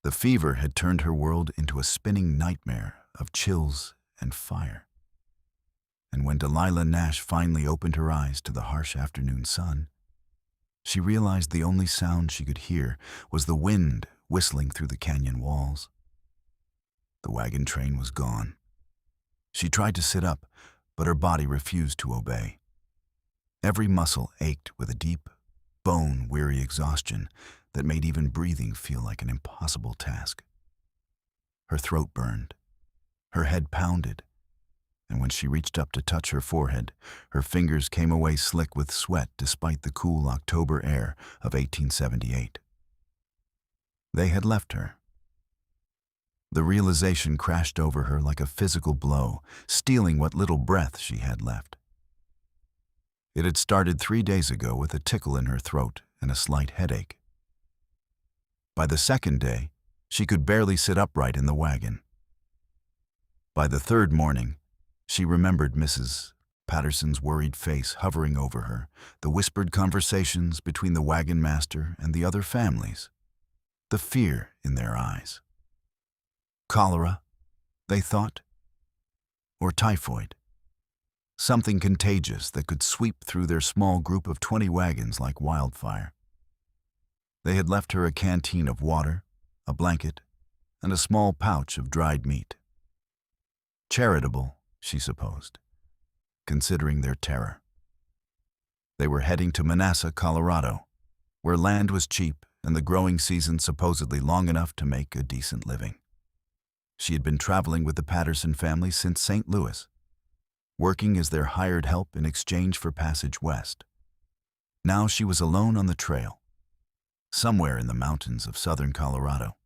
The fever had turned her world into a spinning nightmare of chills and fire. And when Delilah Nash finally opened her eyes to the harsh afternoon sun, she realized the only sound she could hear was the wind whistling through the canyon walls. The wagon train was gone. She tried to sit up, but her body refused to obey. Every muscle ached with a deep, bone-weary exhaustion that made even breathing feel like an impossible task. Her throat burned, her head pounded, and when she reached up to touch her forehead, her fingers came away slick with sweat despite the cool October air of 1878. They had left her. The realization crashed over her like a physical blow, stealing what little breath she had left. It had started 3 days ago with a tickle in her throat and a slight headache. By the second day, she could barely sit upright in the wagon. By the third morning, she remembered Mrs. Patterson's worried face hovering over her, the whispered conversations between the wagon master and the other families, the fear in their eyes. Cholera, they thought, or typhoid, something contagious that could sweep through their small group of 20 wagons like wildfire. They had left her a canteen of water, a blanket, and a small pouch of dried meat. Charitable, she supposed, considering their terror. They were heading to Manassas, Colorado, where land was cheap and the growing season supposedly long enough to make a decent living. She had been traveling with the Patterson family since St. Louis, working as their hired help in exchange for passage west. Now she was alone on the trail, somewhere in the mountains of southern Colorado,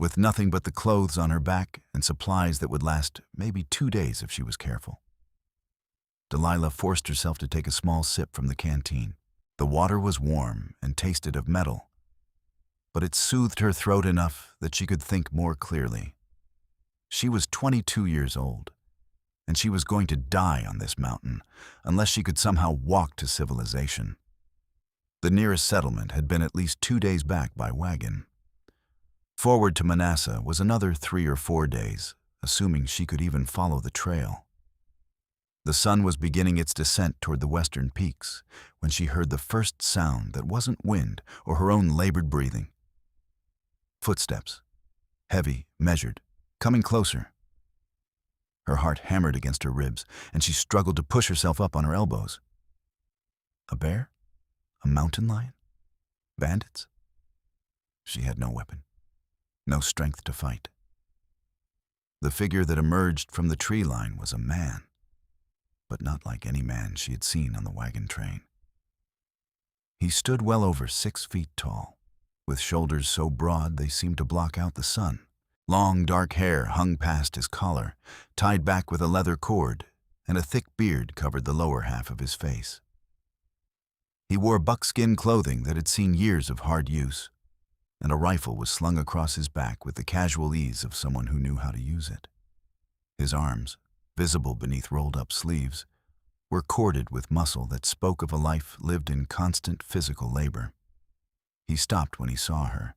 with nothing but the clothes on her back and supplies that would last maybe 2 days if she was careful. Delilah forced herself to take a small sip from the canteen. The water was warm and tasted of metal, but it soothed her throat enough that she could think more clearly. She was 22 years old, and she was going to die on this mountain unless she could somehow walk to civilization. The nearest settlement had been at least 2 days back by wagon. Forward to Manassas was another 3 or 4 days, assuming she could even follow the trail. The sun was beginning its descent toward the western peaks when she heard the first sound that wasn't wind or her own labored breathing. Footsteps, heavy, measured, coming closer. Her heart hammered against her ribs, and she struggled to push herself up on her elbows. A bear? A mountain lion? Bandits? She had no weapon, no strength to fight. The figure that emerged from the tree line was a man, but not like any man she had seen on the wagon train. He stood well over 6 feet tall, with shoulders so broad they seemed to block out the sun. Long, dark hair hung past his collar, tied back with a leather cord, and a thick beard covered the lower half of his face. He wore buckskin clothing that had seen years of hard use, and a rifle was slung across his back with the casual ease of someone who knew how to use it. His arms, visible beneath rolled-up sleeves, were corded with muscle that spoke of a life lived in constant physical labor. He stopped when he saw her,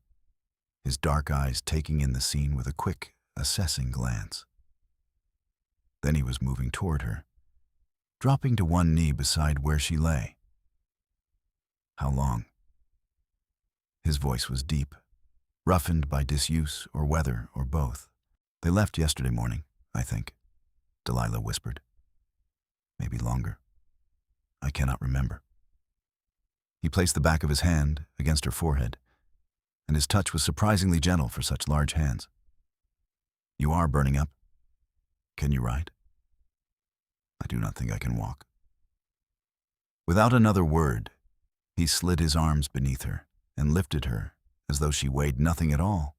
his dark eyes taking in the scene with a quick, assessing glance. Then he was moving toward her, dropping to one knee beside where she lay. How long? His voice was deep, roughened by disuse or weather or both. They left yesterday morning, I think, Delilah whispered. Maybe longer. I cannot remember. He placed the back of his hand against her forehead, and his touch was surprisingly gentle for such large hands. You are burning up. Can you ride? I do not think I can walk. Without another word, he slid his arms beneath her and lifted her as though she weighed nothing at all.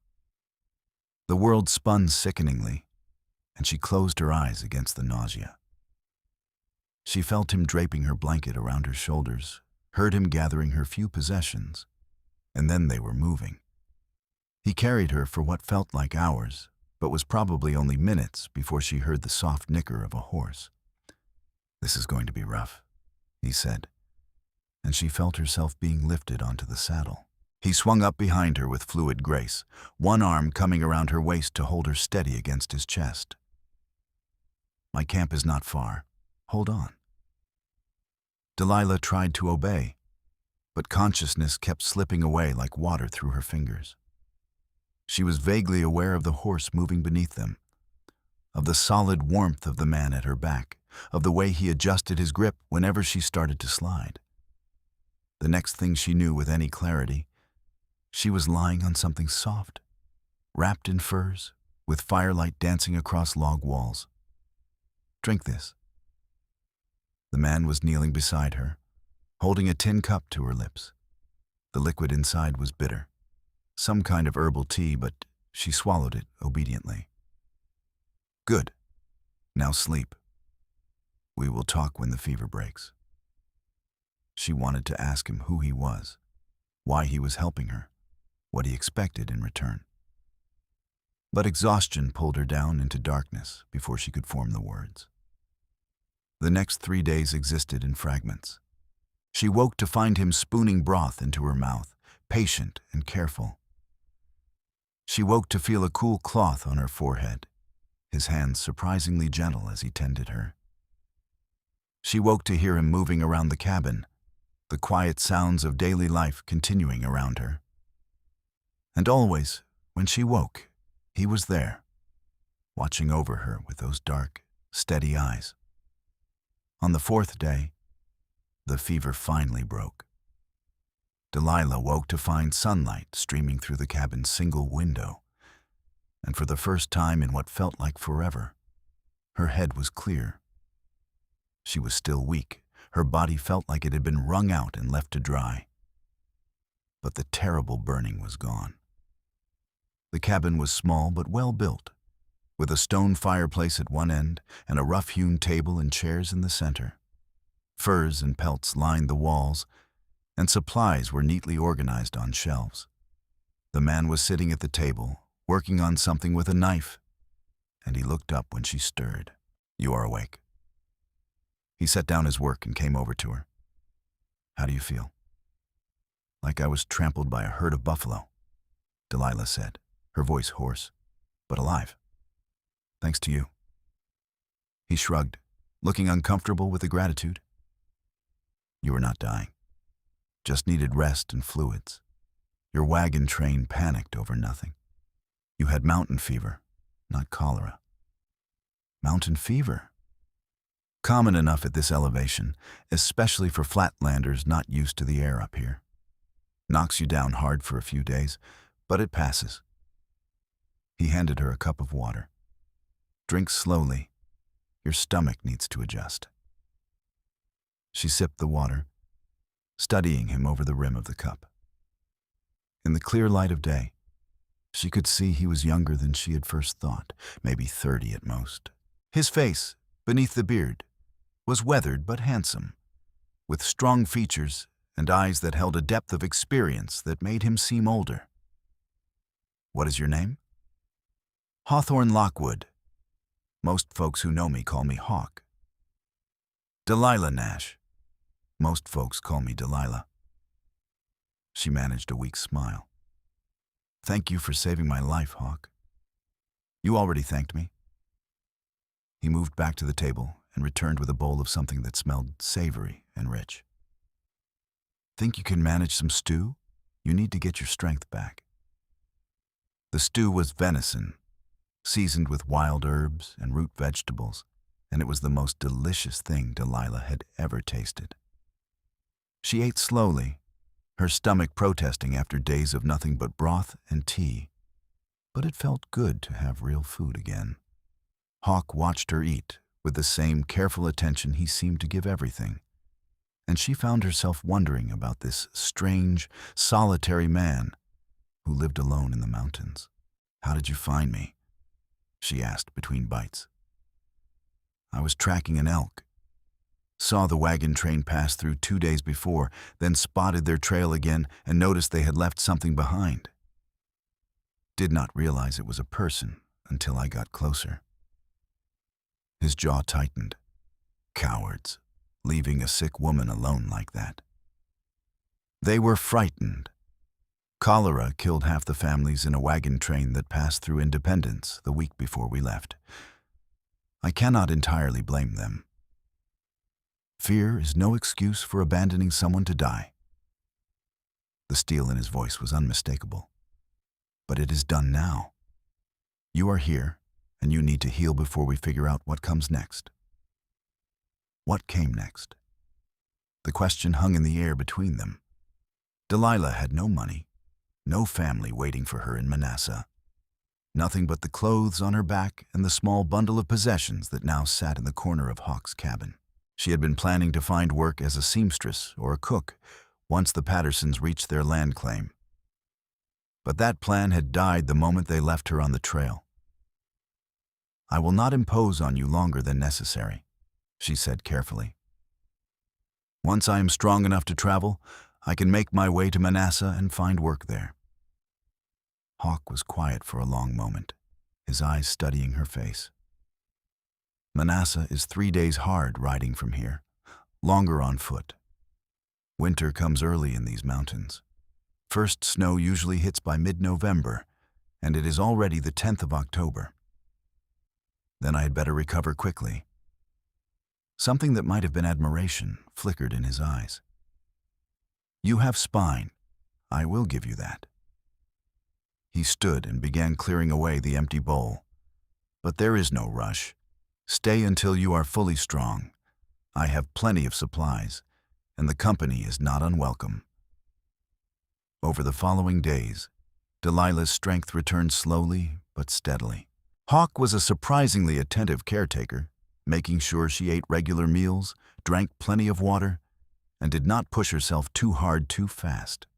The world spun sickeningly, and she closed her eyes against the nausea. She felt him draping her blanket around her shoulders, heard him gathering her few possessions, and then they were moving. He carried her for what felt like hours, but was probably only minutes before she heard the soft nicker of a horse. This is going to be rough, he said, and she felt herself being lifted onto the saddle. He swung up behind her with fluid grace, one arm coming around her waist to hold her steady against his chest. "My camp is not far. Hold on." Delilah tried to obey, but consciousness kept slipping away like water through her fingers. She was vaguely aware of the horse moving beneath them, of the solid warmth of the man at her back, of the way he adjusted his grip whenever she started to slide. The next thing she knew with any clarity, she was lying on something soft, wrapped in furs, with firelight dancing across log walls. "Drink this." The man was kneeling beside her, holding a tin cup to her lips. The liquid inside was bitter, some kind of herbal tea, but she swallowed it obediently. "Good. Now sleep. We will talk when the fever breaks." She wanted to ask him who he was, why he was helping her, what he expected in return. But exhaustion pulled her down into darkness before she could form the words. The next 3 days existed in fragments. She woke to find him spooning broth into her mouth, patient and careful. She woke to feel a cool cloth on her forehead, his hands surprisingly gentle as he tended her. She woke to hear him moving around the cabin, the quiet sounds of daily life continuing around her. And always, when she woke, he was there, watching over her with those dark, steady eyes. On the 4th day, the fever finally broke. Delilah woke to find sunlight streaming through the cabin's single window, and for the first time in what felt like forever, her head was clear. She was still weak. Her body felt like it had been wrung out and left to dry. But the terrible burning was gone. The cabin was small but well built, with a stone fireplace at one end and a rough-hewn table and chairs in the center. Furs and pelts lined the walls, and supplies were neatly organized on shelves. The man was sitting at the table, working on something with a knife, and he looked up when she stirred. "You are awake." He set down his work and came over to her. "How do you feel?" "Like I was trampled by a herd of buffalo," Delilah said, her voice hoarse, "but alive. Thanks to you." He shrugged, looking uncomfortable with the gratitude. "You were not dying. Just needed rest and fluids. Your wagon train panicked over nothing. You had mountain fever, not cholera." "Mountain fever?" "Common enough at this elevation, especially for flatlanders not used to the air up here. Knocks you down hard for a few days, but it passes." He handed her a cup of water. "Drink slowly. Your stomach needs to adjust." She sipped the water, studying him over the rim of the cup. In the clear light of day, she could see he was younger than she had first thought, maybe 30 at most. His face, beneath the beard, was weathered but handsome, with strong features and eyes that held a depth of experience that made him seem older. "What is your name?" "Hawthorne Lockwood. Most folks who know me call me Hawk." "Delilah Nash. Most folks call me Delilah." She managed a weak smile. "Thank you for saving my life, Hawk." "You already thanked me." He moved back to the table and returned with a bowl of something that smelled savory and rich. "Think you can manage some stew? You need to get your strength back." The stew was venison, seasoned with wild herbs and root vegetables, and it was the most delicious thing Delilah had ever tasted. She ate slowly, her stomach protesting after days of nothing but broth and tea, but it felt good to have real food again. Hawk watched her eat with the same careful attention he seemed to give everything, and she found herself wondering about this strange, solitary man who lived alone in the mountains. "How did you find me?" she asked between bites. "I was tracking an elk. Saw the wagon train pass through 2 days before, then spotted their trail again and noticed they had left something behind. Did not realize it was a person until I got closer." His jaw tightened. Cowards, leaving a sick woman alone like that. They were frightened. Cholera killed half the families in a wagon train that passed through Independence the week before we left. I cannot entirely blame them. Fear is no excuse for abandoning someone to die. The steel in his voice was unmistakable. But it is done now. You are here, and you need to heal before we figure out what comes next. What came next? The question hung in the air between them. Delilah had no money, no family waiting for her in Manasseh. Nothing but the clothes on her back and the small bundle of possessions that now sat in the corner of Hawk's cabin. She had been planning to find work as a seamstress or a cook once the Pattersons reached their land claim. But that plan had died the moment they left her on the trail. "I will not impose on you longer than necessary," she said carefully. "Once I am strong enough to travel, I can make my way to Manasseh and find work there." Hawk was quiet for a long moment, his eyes studying her face. "Manasseh is 3 days hard riding from here, longer on foot. Winter comes early in these mountains. First snow usually hits by mid-November, and it is already the 10th of October. Then I had better recover quickly." Something that might have been admiration flickered in his eyes. "You have spine. I will give you that." He stood and began clearing away the empty bowl. "But there is no rush. Stay until you are fully strong. I have plenty of supplies, and the company is not unwelcome." Over the following days, Delilah's strength returned slowly but steadily. Hawk was a surprisingly attentive caretaker, making sure she ate regular meals, drank plenty of water, and did not push herself too hard too fast.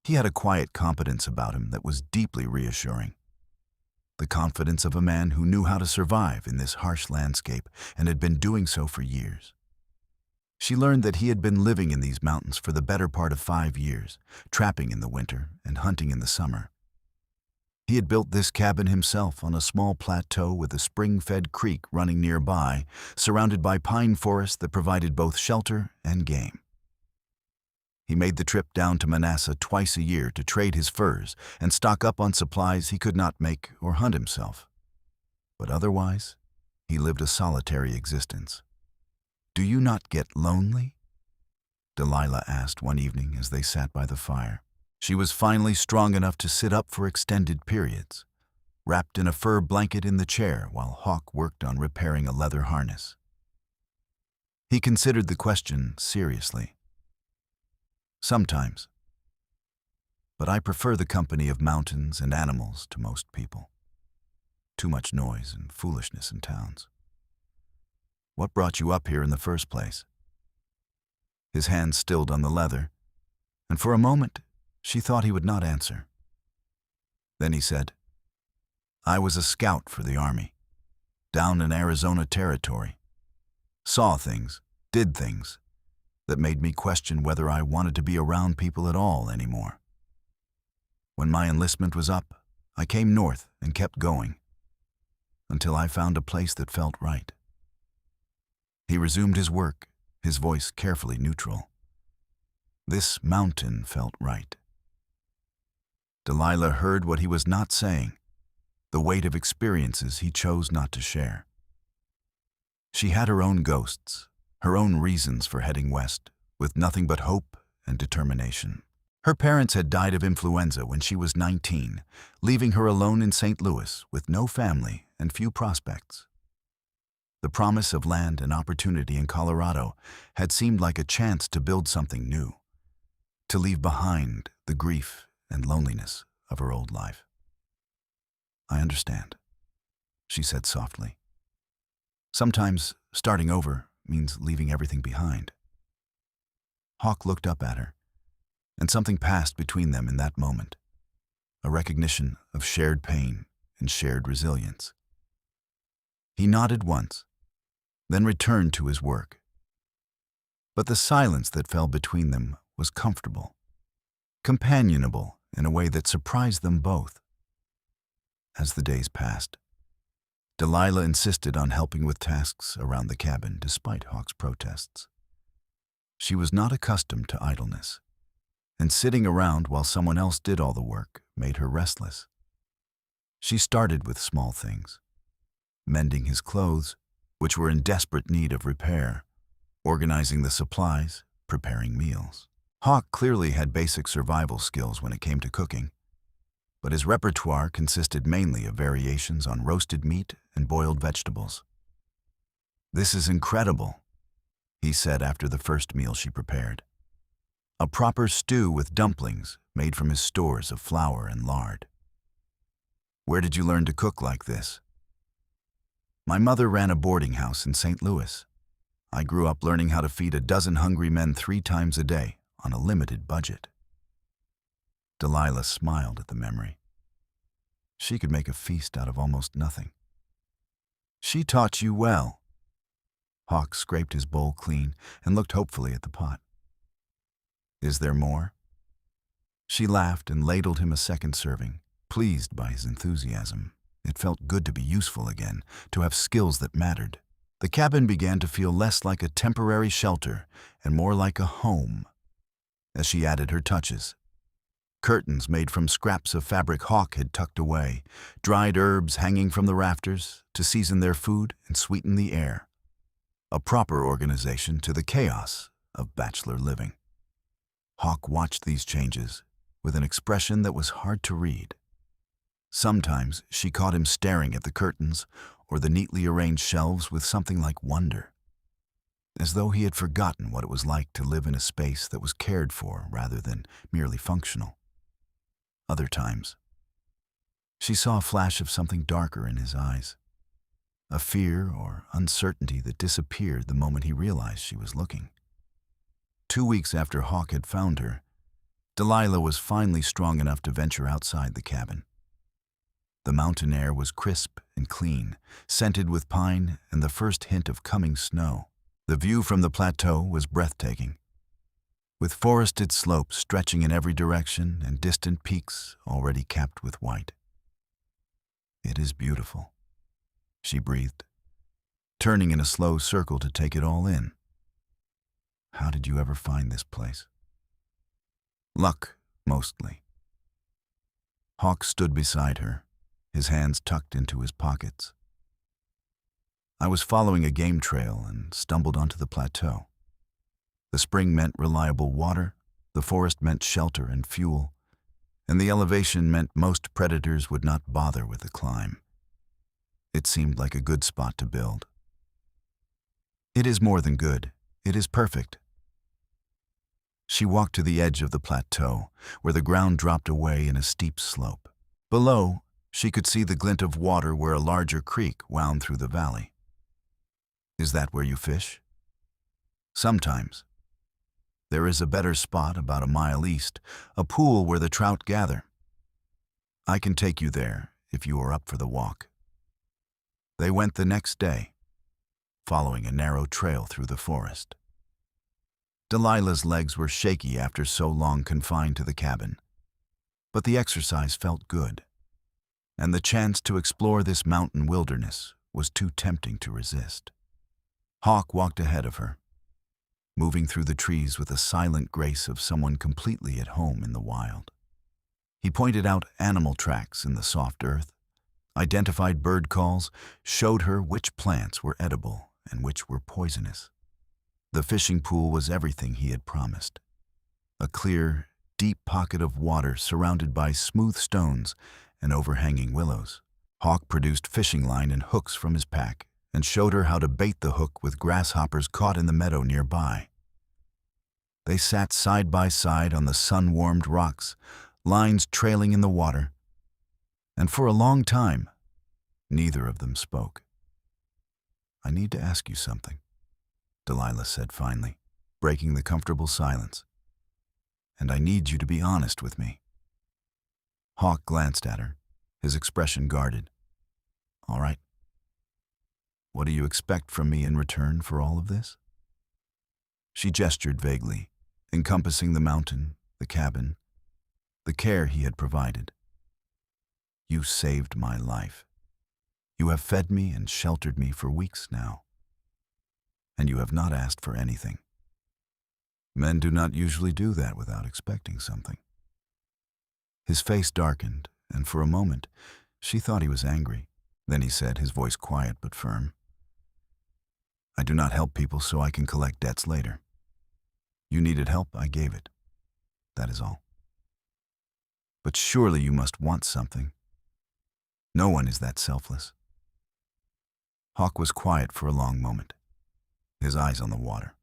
He had a quiet competence about him that was deeply reassuring. The confidence of a man who knew how to survive in this harsh landscape and had been doing so for years. She learned that he had been living in these mountains for the better part of 5 years, trapping in the winter and hunting in the summer. He had built this cabin himself on a small plateau with a spring-fed creek running nearby, surrounded by pine forests that provided both shelter and game. He made the trip down to Manasseh twice a year to trade his furs and stock up on supplies he could not make or hunt himself. But otherwise, he lived a solitary existence. "Do you not get lonely?" Delilah asked one evening as they sat by the fire. She was finally strong enough to sit up for extended periods, wrapped in a fur blanket in the chair while Hawk worked on repairing a leather harness. He considered the question seriously. "Sometimes. But I prefer the company of mountains and animals to most people. Too much noise and foolishness in towns. What brought you up here in the first place?" His hand stilled on the leather, and for a moment she thought he would not answer. Then he said, "I was a scout for the Army, down in Arizona Territory. Saw things, did things, that made me question whether I wanted to be around people at all anymore. When my enlistment was up, I came north and kept going, until I found a place that felt right." He resumed his work, his voice carefully neutral. "This mountain felt right." Delilah heard what he was not saying, the weight of experiences he chose not to share. She had her own ghosts, her own reasons for heading west, with nothing but hope and determination. Her parents had died of influenza when she was 19, leaving her alone in St. Louis with no family and few prospects. The promise of land and opportunity in Colorado had seemed like a chance to build something new, to leave behind the grief and loneliness of her old life. "I understand," she said softly. "Sometimes starting over means leaving everything behind." Hawk looked up at her, and something passed between them in that moment, a recognition of shared pain and shared resilience. He nodded once, then returned to his work. But the silence that fell between them was comfortable, companionable in a way that surprised them both. As the days passed, Delilah insisted on helping with tasks around the cabin despite Hawk's protests. She was not accustomed to idleness, and sitting around while someone else did all the work made her restless. She started with small things, mending his clothes, which were in desperate need of repair, organizing the supplies, preparing meals. Hawk clearly had basic survival skills when it came to cooking, but his repertoire consisted mainly of variations on roasted meat and boiled vegetables. "This is incredible," he said after the first meal she prepared. A proper stew with dumplings made from his stores of flour and lard. "Where did you learn to cook like this?" "My mother ran a boarding house in St. Louis. I grew up learning how to feed a dozen hungry men 3 times a day on a limited budget." Delilah smiled at the memory. She could make a feast out of almost nothing. "She taught you well." Hawk scraped his bowl clean and looked hopefully at the pot. "Is there more?" She laughed and ladled him a second serving, pleased by his enthusiasm. It felt good to be useful again, to have skills that mattered. The cabin began to feel less like a temporary shelter and more like a home as she added her touches. Curtains made from scraps of fabric Hawk had tucked away, dried herbs hanging from the rafters to season their food and sweeten the air. A proper organization to the chaos of bachelor living. Hawk watched these changes with an expression that was hard to read. Sometimes she caught him staring at the curtains or the neatly arranged shelves with something like wonder, as though he had forgotten what it was like to live in a space that was cared for rather than merely functional. Other times, she saw a flash of something darker in his eyes, a fear or uncertainty that disappeared the moment he realized she was looking. 2 weeks after Hawk had found her, Delilah was finally strong enough to venture outside the cabin. The mountain air was crisp and clean, scented with pine and the first hint of coming snow. The view from the plateau was breathtaking, with forested slopes stretching in every direction and distant peaks already capped with white. "It is beautiful," she breathed, turning in a slow circle to take it all in. "How did you ever find this place?" "Luck, mostly." Hawk stood beside her, his hands tucked into his pockets. "I was following a game trail and stumbled onto the plateau. The spring meant reliable water, the forest meant shelter and fuel, and the elevation meant most predators would not bother with the climb. It seemed like a good spot to build." "It is more than good. It is perfect." She walked to the edge of the plateau, where the ground dropped away in a steep slope. Below, she could see the glint of water where a larger creek wound through the valley. "Is that where you fish?" "Sometimes. There is a better spot about a mile east, a pool where the trout gather. I can take you there if you are up for the walk." They went the next day, following a narrow trail through the forest. Delilah's legs were shaky after so long confined to the cabin, but the exercise felt good, and the chance to explore this mountain wilderness was too tempting to resist. Hawk walked ahead of her, moving through the trees with the silent grace of someone completely at home in the wild. He pointed out animal tracks in the soft earth, identified bird calls, showed her which plants were edible and which were poisonous. The fishing pool was everything he had promised. A clear, deep pocket of water surrounded by smooth stones and overhanging willows. Hawk produced fishing line and hooks from his pack and showed her how to bait the hook with grasshoppers caught in the meadow nearby. They sat side by side on the sun-warmed rocks, lines trailing in the water, and for a long time, neither of them spoke. "I need to ask you something," Delilah said finally, breaking the comfortable silence. "And I need you to be honest with me." Hawk glanced at her, his expression guarded. "All right. What do you expect from me in return for all of this?" She gestured vaguely, encompassing the mountain, the cabin, the care he had provided. "You saved my life. You have fed me and sheltered me for weeks now, and you have not asked for anything." Men do not usually do that without expecting something. His face darkened, and for a moment, she thought he was angry. Then he said, his voice quiet but firm, "I do not help people so I can collect debts later. You needed help, I gave it. That is all. But surely you must want something. No one is that selfless." Hawk was quiet for a long moment, his eyes on the water.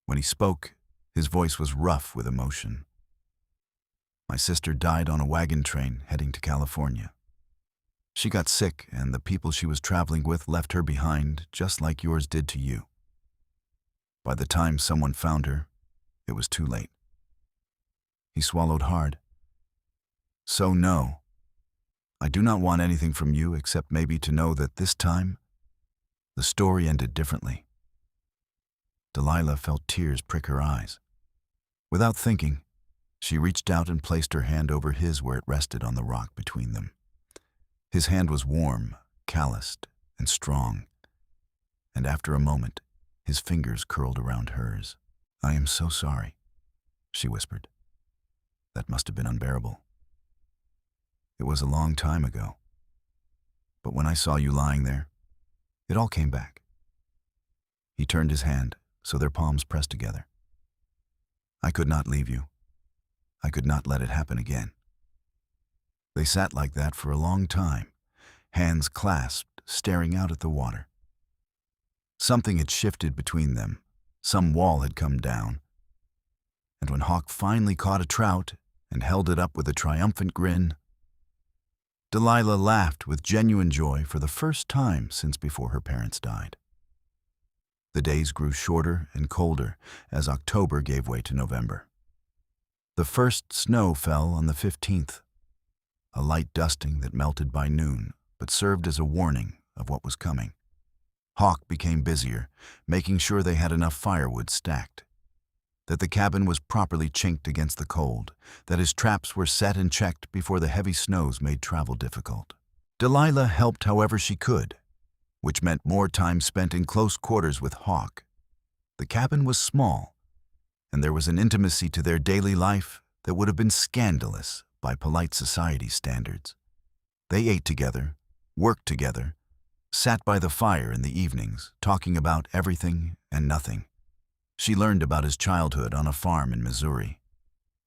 When he spoke, his voice was rough with emotion. "My sister died on a wagon train heading to California. She got sick, and the people she was traveling with left her behind, just like yours did to you. By the time someone found her, it was too late." He swallowed hard. "So no, I do not want anything from you except maybe to know that this time, the story ended differently." Delilah felt tears prick her eyes. Without thinking, she reached out and placed her hand over his where it rested on the rock between them. His hand was warm, calloused, and strong, and after a moment, his fingers curled around hers. "I am so sorry," she whispered. "That must have been unbearable. It was a long time ago. But when I saw you lying there, it all came back." He turned his hand, so their palms pressed together. "I could not leave you. I could not let it happen again." They sat like that for a long time, hands clasped, staring out at the water. Something had shifted between them. Some wall had come down. And when Hawk finally caught a trout and held it up with a triumphant grin, Delilah laughed with genuine joy for the first time since before her parents died. The days grew shorter and colder as October gave way to November. The first snow fell on the 15th, a light dusting that melted by noon but served as a warning of what was coming. Hawk became busier, making sure they had enough firewood stacked, that the cabin was properly chinked against the cold, that his traps were set and checked before the heavy snows made travel difficult. Delilah helped however she could, which meant more time spent in close quarters with Hawk. The cabin was small, and there was an intimacy to their daily life that would have been scandalous by polite society standards. They ate together, worked together, sat by the fire in the evenings, talking about everything and nothing. She learned about his childhood on a farm in Missouri,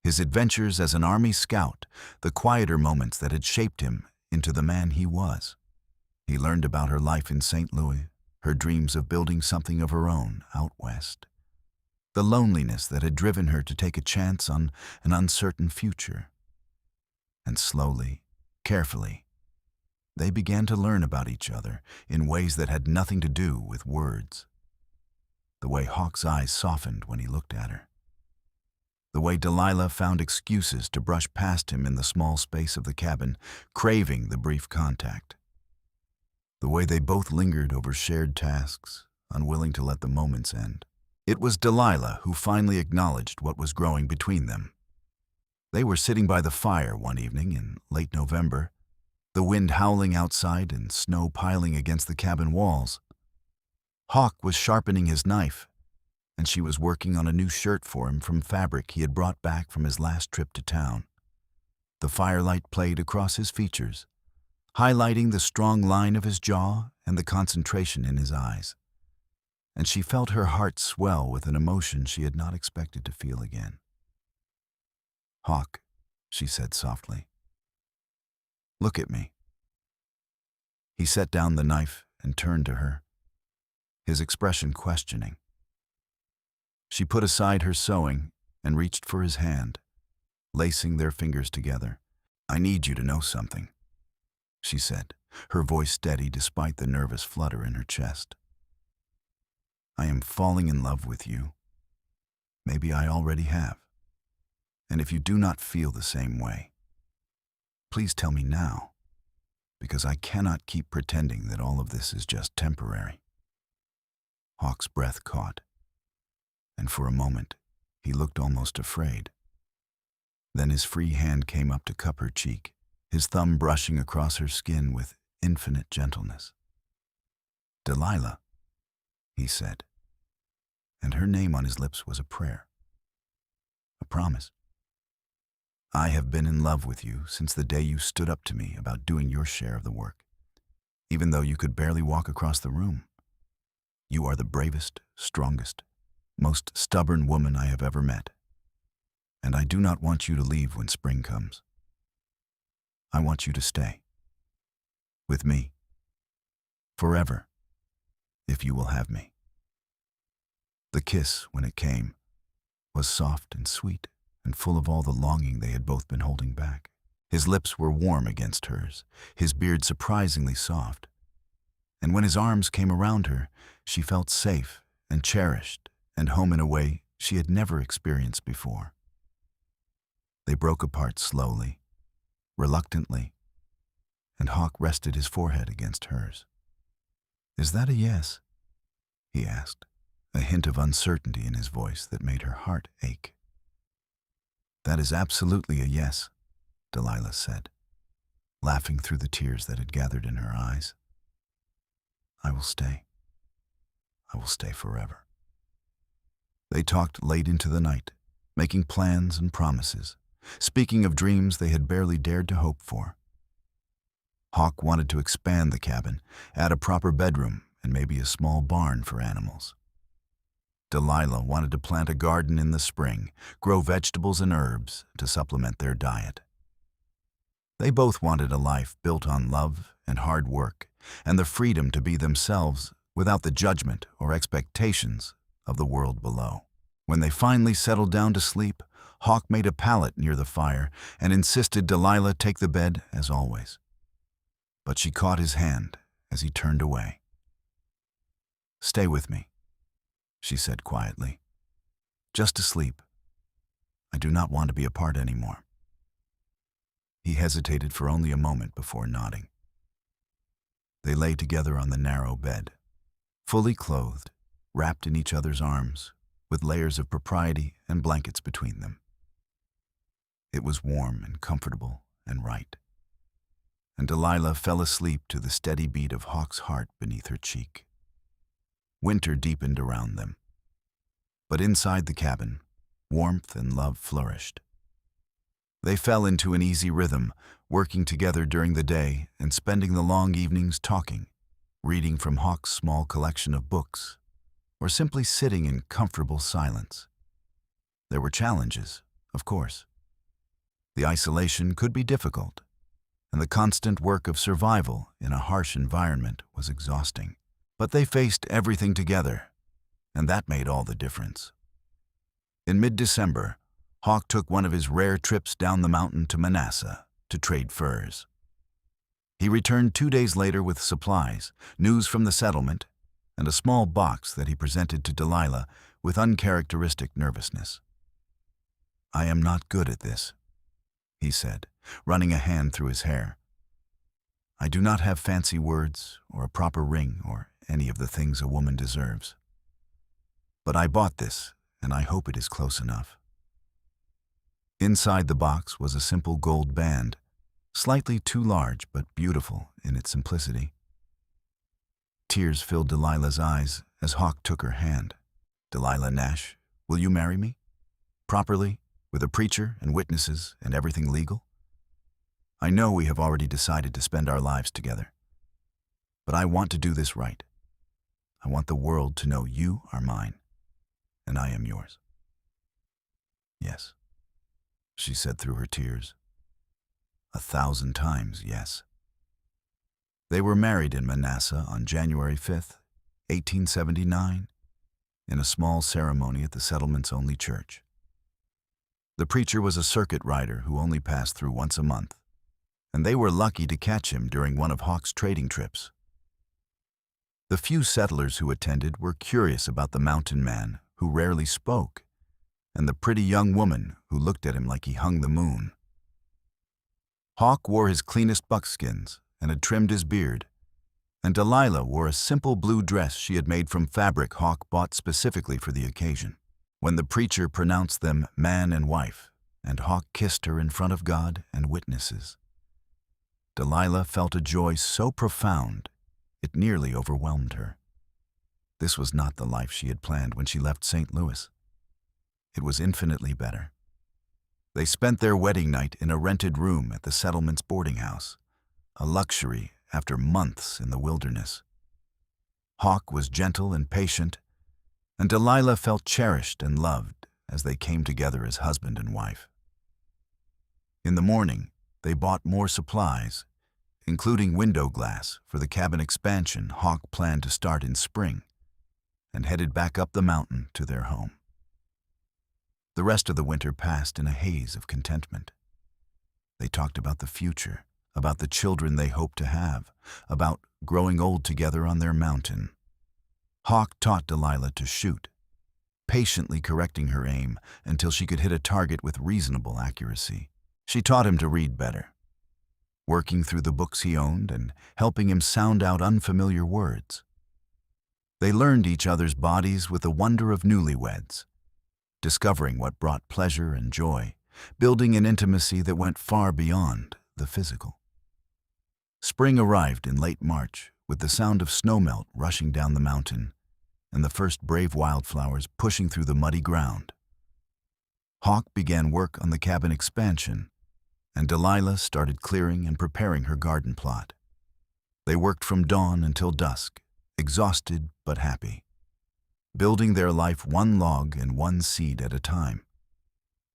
his adventures as an Army scout, the quieter moments that had shaped him into the man he was. He learned about her life in St. Louis, her dreams of building something of her own out west, the loneliness that had driven her to take a chance on an uncertain future. And slowly, carefully, they began to learn about each other in ways that had nothing to do with words. The way Hawk's eyes softened when he looked at her. The way Delilah found excuses to brush past him in the small space of the cabin, craving the brief contact. The way they both lingered over shared tasks, unwilling to let the moments end. It was Delilah who finally acknowledged what was growing between them. They were sitting by the fire one evening in late November, the wind howling outside and snow piling against the cabin walls. Hawk was sharpening his knife, and she was working on a new shirt for him from fabric he had brought back from his last trip to town. The firelight played across his features, highlighting the strong line of his jaw and the concentration in his eyes. And she felt her heart swell with an emotion she had not expected to feel again. "Hawk," she said softly, "look at me." He set down the knife and turned to her, his expression questioning. She put aside her sewing and reached for his hand, lacing their fingers together. "I need you to know something," she said, her voice steady despite the nervous flutter in her chest. "I am falling in love with you. Maybe I already have. And if you do not feel the same way, please tell me now, because I cannot keep pretending that all of this is just temporary." Hawk's breath caught, and for a moment he looked almost afraid. Then his free hand came up to cup her cheek, his thumb brushing across her skin with infinite gentleness. "Delilah," he said, and her name on his lips was a prayer, a promise. I have been in love with you since the day you stood up to me about doing your share of the work, even though you could barely walk across the room. You are the bravest, strongest, most stubborn woman I have ever met, and I do not want you to leave when spring comes. I want you to stay with me forever, if you will have me. The kiss, when it came, was soft and sweet and full of all the longing they had both been holding back. His lips were warm against hers, his beard surprisingly soft, and when his arms came around her, she felt safe and cherished and home in a way she had never experienced before. They broke apart slowly, reluctantly, and Hawk rested his forehead against hers. "Is that a yes?" he asked, a hint of uncertainty in his voice that made her heart ache. "That is absolutely a yes," Delilah said, laughing through the tears that had gathered in her eyes. "I will stay. I will stay forever." They talked late into the night, making plans and promises, speaking of dreams they had barely dared to hope for. Hawk wanted to expand the cabin, add a proper bedroom, and maybe a small barn for animals. Delilah wanted to plant a garden in the spring, grow vegetables and herbs to supplement their diet. They both wanted a life built on love and hard work, and the freedom to be themselves without the judgment or expectations of the world below. When they finally settled down to sleep, Hawk made a pallet near the fire and insisted Delilah take the bed as always. But she caught his hand as he turned away. "Stay with me," she said quietly. "Just to sleep. I do not want to be apart anymore." He hesitated for only a moment before nodding. They lay together on the narrow bed, fully clothed, wrapped in each other's arms, with layers of propriety and blankets between them. It was warm and comfortable and right, and Delilah fell asleep to the steady beat of Hawk's heart beneath her cheek. Winter deepened around them, but inside the cabin, warmth and love flourished. They fell into an easy rhythm, working together during the day and spending the long evenings talking, reading from Hawk's small collection of books, or simply sitting in comfortable silence. There were challenges, of course. The isolation could be difficult, and the constant work of survival in a harsh environment was exhausting. But they faced everything together, and that made all the difference. In mid-December, Hawk took one of his rare trips down the mountain to Manasseh to trade furs. He returned 2 days later with supplies, news from the settlement, and a small box that he presented to Delilah with uncharacteristic nervousness. "I am not good at this," he said, running a hand through his hair. "I do not have fancy words or a proper ring or any of the things a woman deserves. But I bought this, and I hope it is close enough." Inside the box was a simple gold band, slightly too large but beautiful in its simplicity. Tears filled Delilah's eyes as Hawk took her hand. "Delilah Nash, will you marry me? Properly, with a preacher and witnesses and everything legal? I know we have already decided to spend our lives together, but I want to do this right. I want the world to know you are mine, and I am yours." "Yes," she said through her tears. 1,000 times yes. They were married in Manasseh on January 5th, 1879, in a small ceremony at the settlement's only church. The preacher was a circuit rider who only passed through once a month, and they were lucky to catch him during one of Hawk's trading trips. The few settlers who attended were curious about the mountain man who rarely spoke, and the pretty young woman who looked at him like he hung the moon. Hawk wore his cleanest buckskins and had trimmed his beard, and Delilah wore a simple blue dress she had made from fabric Hawk bought specifically for the occasion. When the preacher pronounced them man and wife, and Hawk kissed her in front of God and witnesses, Delilah felt a joy so profound it nearly overwhelmed her. This was not the life she had planned when she left St. Louis. It was infinitely better. They spent their wedding night in a rented room at the settlement's boarding house, a luxury after months in the wilderness. Hawk was gentle and patient, and Delilah felt cherished and loved as they came together as husband and wife. In the morning, they bought more supplies, including window glass for the cabin expansion Hawk planned to start in spring, and headed back up the mountain to their home. The rest of the winter passed in a haze of contentment. They talked about the future, about the children they hoped to have, about growing old together on their mountain. Hawk taught Delilah to shoot, patiently correcting her aim until she could hit a target with reasonable accuracy. She taught him to read better, working through the books he owned and helping him sound out unfamiliar words. They learned each other's bodies with the wonder of newlyweds, discovering what brought pleasure and joy, building an intimacy that went far beyond the physical. Spring arrived in late March with the sound of snowmelt rushing down the mountain and the first brave wildflowers pushing through the muddy ground. Hawk began work on the cabin expansion, and Delilah started clearing and preparing her garden plot. They worked from dawn until dusk, exhausted but happy, building their life one log and one seed at a time.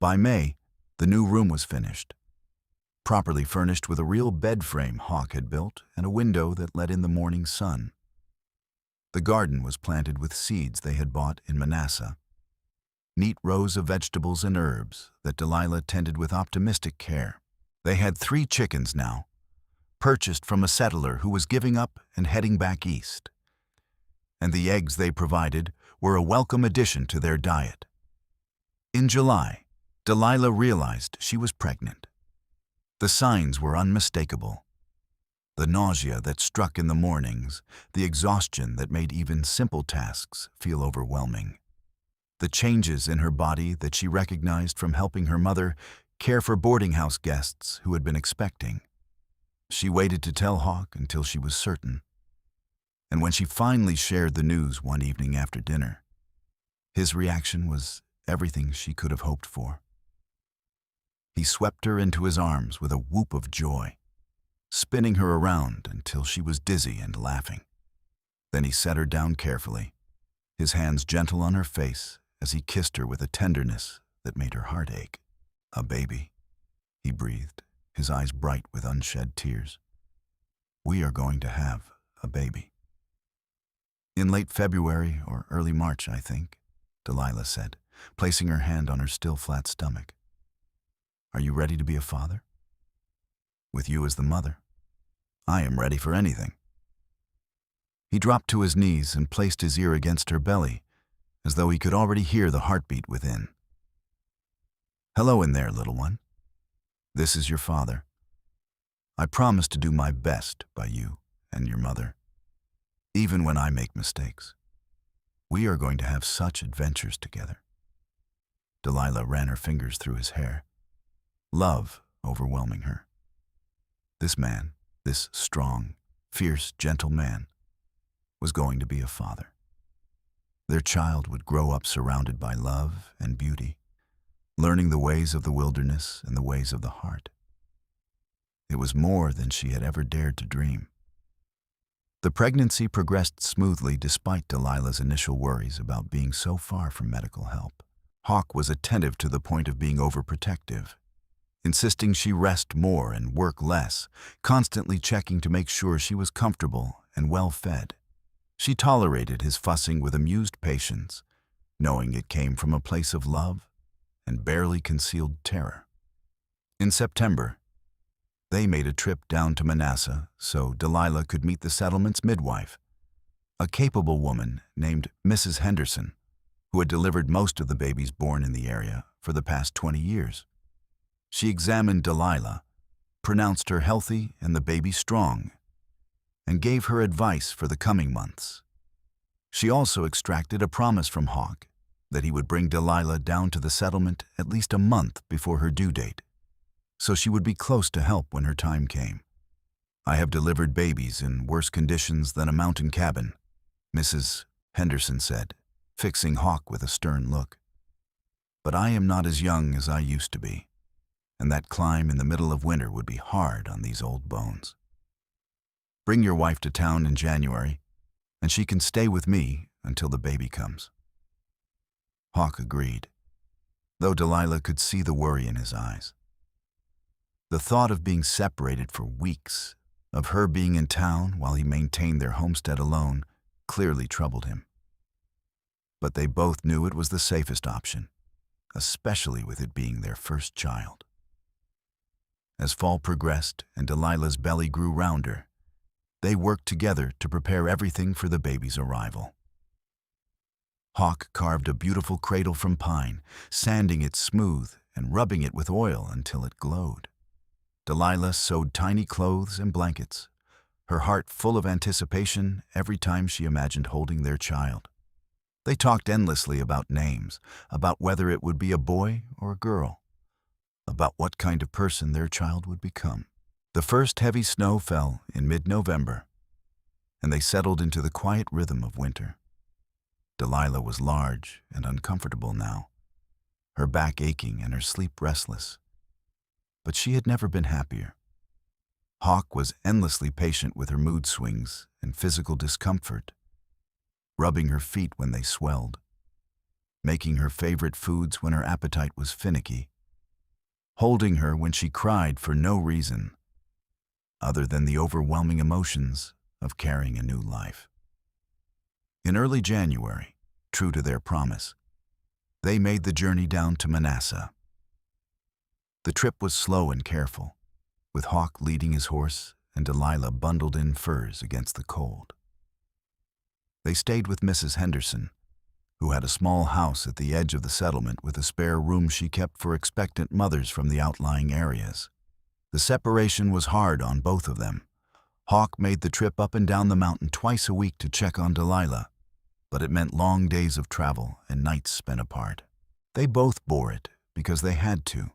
By May, the new room was finished, properly furnished with a real bed frame Hawk had built and a window that let in the morning sun. The garden was planted with seeds they had bought in Manasseh, neat rows of vegetables and herbs that Delilah tended with optimistic care. They had 3 chickens now, purchased from a settler who was giving up and heading back east. And the eggs they provided were a welcome addition to their diet. In July, Delilah realized she was pregnant. The signs were unmistakable. The nausea that struck in the mornings, the exhaustion that made even simple tasks feel overwhelming. The changes in her body that she recognized from helping her mother care for boarding house guests who had been expecting. She waited to tell Hawk until she was certain. And when she finally shared the news one evening after dinner, his reaction was everything she could have hoped for. He swept her into his arms with a whoop of joy, spinning her around until she was dizzy and laughing. Then he set her down carefully, his hands gentle on her face as he kissed her with a tenderness that made her heart ache. "A baby," he breathed, his eyes bright with unshed tears. "We are going to have a baby." "In late February or early March, I think," Delilah said, placing her hand on her still flat stomach. "Are you ready to be a father? With you as the mother, I am ready for anything." He dropped to his knees and placed his ear against her belly, as though he could already hear the heartbeat within. "Hello in there, little one. This is your father. I promise to do my best by you and your mother, even when I make mistakes. We are going to have such adventures together." Delilah ran her fingers through his hair, love overwhelming her. This man, this strong, fierce, gentle man, was going to be a father. Their child would grow up surrounded by love and beauty, learning the ways of the wilderness and the ways of the heart. It was more than she had ever dared to dream. The pregnancy progressed smoothly despite Delilah's initial worries about being so far from medical help. Hawk was attentive to the point of being overprotective, insisting she rest more and work less, constantly checking to make sure she was comfortable and well fed. She tolerated his fussing with amused patience, knowing it came from a place of love and barely concealed terror. In September, they made a trip down to Manasseh so Delilah could meet the settlement's midwife, a capable woman named Mrs. Henderson, who had delivered most of the babies born in the area for the past 20 years. She examined Delilah, pronounced her healthy and the baby strong, and gave her advice for the coming months. She also extracted a promise from Hawk that he would bring Delilah down to the settlement at least a month before her due date, so she would be close to help when her time came. "I have delivered babies in worse conditions than a mountain cabin," Mrs. Henderson said, fixing Hawk with a stern look. But I am not as young as I used to be, and that climb in the middle of winter would be hard on these old bones. Bring your wife to town in January, and she can stay with me until the baby comes. Hawk agreed, though Delilah could see the worry in his eyes. The thought of being separated for weeks, of her being in town while he maintained their homestead alone, clearly troubled him. But they both knew it was the safest option, especially with it being their first child. As fall progressed and Delilah's belly grew rounder, they worked together to prepare everything for the baby's arrival. Hawk carved a beautiful cradle from pine, sanding it smooth and rubbing it with oil until it glowed. Delilah sewed tiny clothes and blankets, her heart full of anticipation every time she imagined holding their child. They talked endlessly about names, about whether it would be a boy or a girl, about what kind of person their child would become. The first heavy snow fell in mid-November, and they settled into the quiet rhythm of winter. Delilah was large and uncomfortable now, her back aching and her sleep restless. But she had never been happier. Hawk was endlessly patient with her mood swings and physical discomfort, rubbing her feet when they swelled, making her favorite foods when her appetite was finicky, holding her when she cried for no reason other than the overwhelming emotions of carrying a new life. In early January, true to their promise, they made the journey down to Manassas. The trip was slow and careful, with Hawk leading his horse and Delilah bundled in furs against the cold. They stayed with Mrs. Henderson, who had a small house at the edge of the settlement with a spare room she kept for expectant mothers from the outlying areas. The separation was hard on both of them. Hawk made the trip up and down the mountain twice a week to check on Delilah, but it meant long days of travel and nights spent apart. They both bore it because they had to.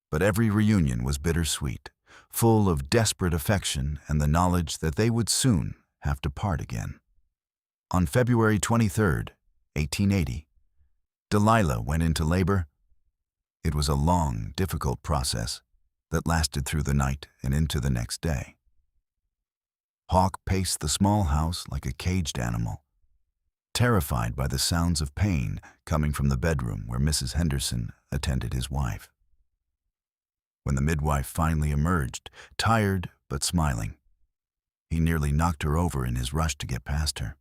But every reunion was bittersweet, full of desperate affection and the knowledge that they would soon have to part again. On February 23rd, 1880, Delilah went into labor. It was a long, difficult process that lasted through the night and into the next day. Hawk paced the small house like a caged animal, terrified by the sounds of pain coming from the bedroom where Mrs. Henderson attended his wife. When the midwife finally emerged, tired but smiling, he nearly knocked her over in his rush to get past her.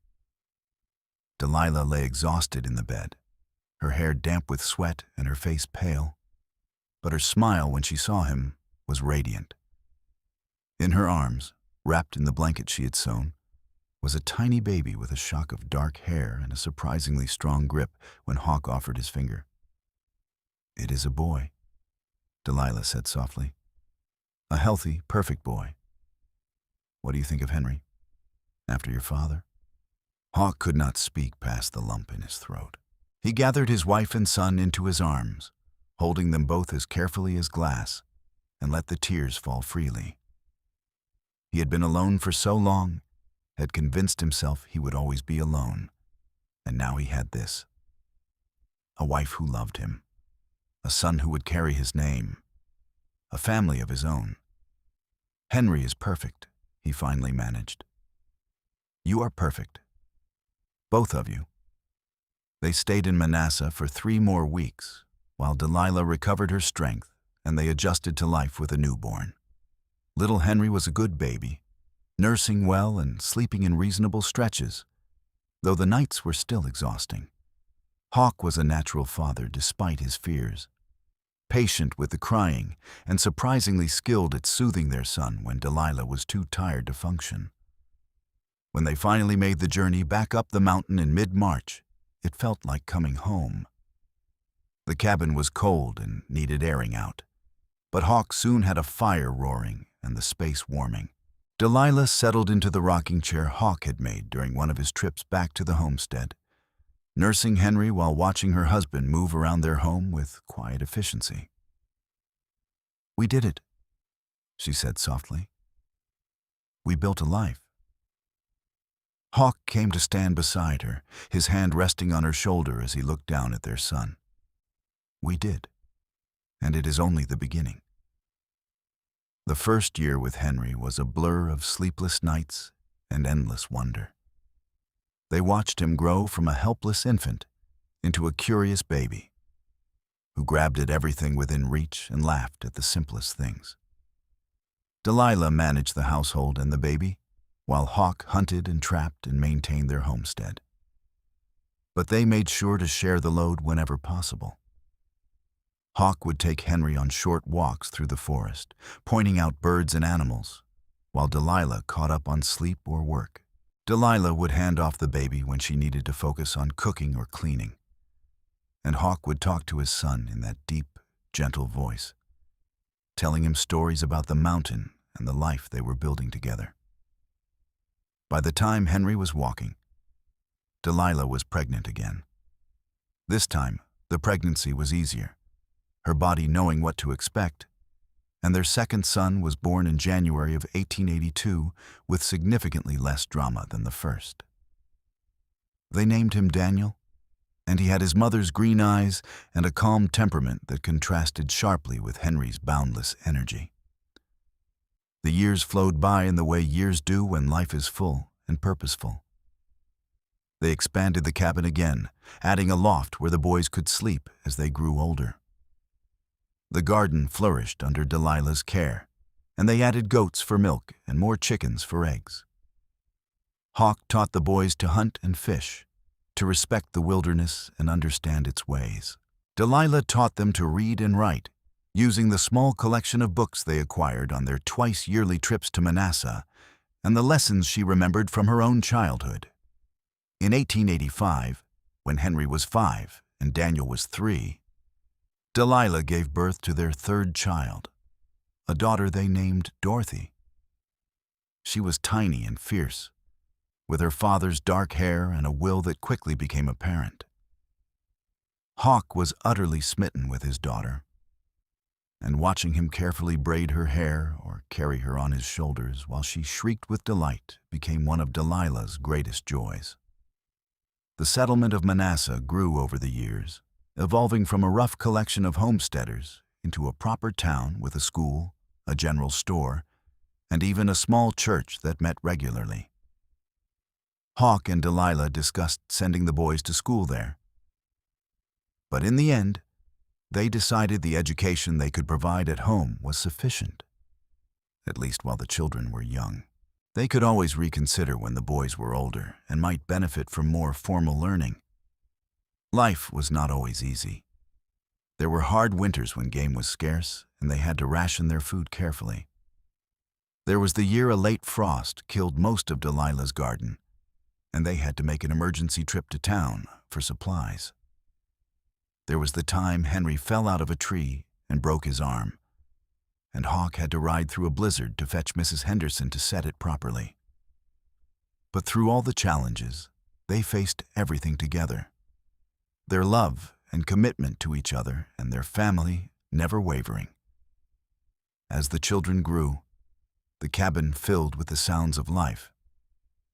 Delilah lay exhausted in the bed, her hair damp with sweat and her face pale, but her smile when she saw him was radiant. In her arms, wrapped in the blanket she had sewn, was a tiny baby with a shock of dark hair and a surprisingly strong grip when Hawk offered his finger. "It is a boy," Delilah said softly. "A healthy, perfect boy. What do you think of Henry? After your father?" Hawk could not speak past the lump in his throat. He gathered his wife and son into his arms, holding them both as carefully as glass, and let the tears fall freely. He had been alone for so long, had convinced himself he would always be alone, and now he had this. A wife who loved him, a son who would carry his name, a family of his own. "Henry is perfect," he finally managed. "You are perfect. Both of you." They stayed in Manassas for 3 more weeks, while Delilah recovered her strength and they adjusted to life with a newborn. Little Henry was a good baby, nursing well and sleeping in reasonable stretches, though the nights were still exhausting. Hawk was a natural father despite his fears, patient with the crying and surprisingly skilled at soothing their son when Delilah was too tired to function. When they finally made the journey back up the mountain in mid-March, it felt like coming home. The cabin was cold and needed airing out, but Hawk soon had a fire roaring and the space warming. Delilah settled into the rocking chair Hawk had made during one of his trips back to the homestead, nursing Henry while watching her husband move around their home with quiet efficiency. "We did it," she said softly. "We built a life." Hawk came to stand beside her, his hand resting on her shoulder as he looked down at their son. We did, and it is only the beginning. The first year with Henry was a blur of sleepless nights and endless wonder. They watched him grow from a helpless infant into a curious baby who grabbed at everything within reach and laughed at the simplest things. Delilah managed the household and the baby, while Hawk hunted and trapped and maintained their homestead. But they made sure to share the load whenever possible. Hawk would take Henry on short walks through the forest, pointing out birds and animals, while Delilah caught up on sleep or work. Delilah would hand off the baby when she needed to focus on cooking or cleaning, and Hawk would talk to his son in that deep, gentle voice, telling him stories about the mountain and the life they were building together. By the time Henry was walking, Delilah was pregnant again. This time, the pregnancy was easier, her body knowing what to expect, and their second son was born in January of 1882 with significantly less drama than the first. They named him Daniel, and he had his mother's green eyes and a calm temperament that contrasted sharply with Henry's boundless energy. The years flowed by in the way years do when life is full and purposeful. They expanded the cabin again, adding a loft where the boys could sleep as they grew older. The garden flourished under Delilah's care, and they added goats for milk and more chickens for eggs. Hawk taught the boys to hunt and fish, to respect the wilderness and understand its ways. Delilah taught them to read and write, using the small collection of books they acquired on their twice-yearly trips to Manasseh and the lessons she remembered from her own childhood. In 1885, when Henry was 5 and Daniel was 3, Delilah gave birth to their third child, a daughter they named Dorothy. She was tiny and fierce, with her father's dark hair and a will that quickly became apparent. Hawk was utterly smitten with his daughter, and watching him carefully braid her hair or carry her on his shoulders while she shrieked with delight became one of Delilah's greatest joys. The settlement of Manasseh grew over the years, evolving from a rough collection of homesteaders into a proper town with a school, a general store, and even a small church that met regularly. Hawk and Delilah discussed sending the boys to school there. But in the end, they decided the education they could provide at home was sufficient, at least while the children were young. They could always reconsider when the boys were older and might benefit from more formal learning. Life was not always easy. There were hard winters when game was scarce, and they had to ration their food carefully. There was the year a late frost killed most of Delilah's garden, and they had to make an emergency trip to town for supplies. There was the time Henry fell out of a tree and broke his arm, and Hawk had to ride through a blizzard to fetch Mrs. Henderson to set it properly. But through all the challenges, they faced everything together. Their love and commitment to each other and their family never wavering. As the children grew, the cabin filled with the sounds of life,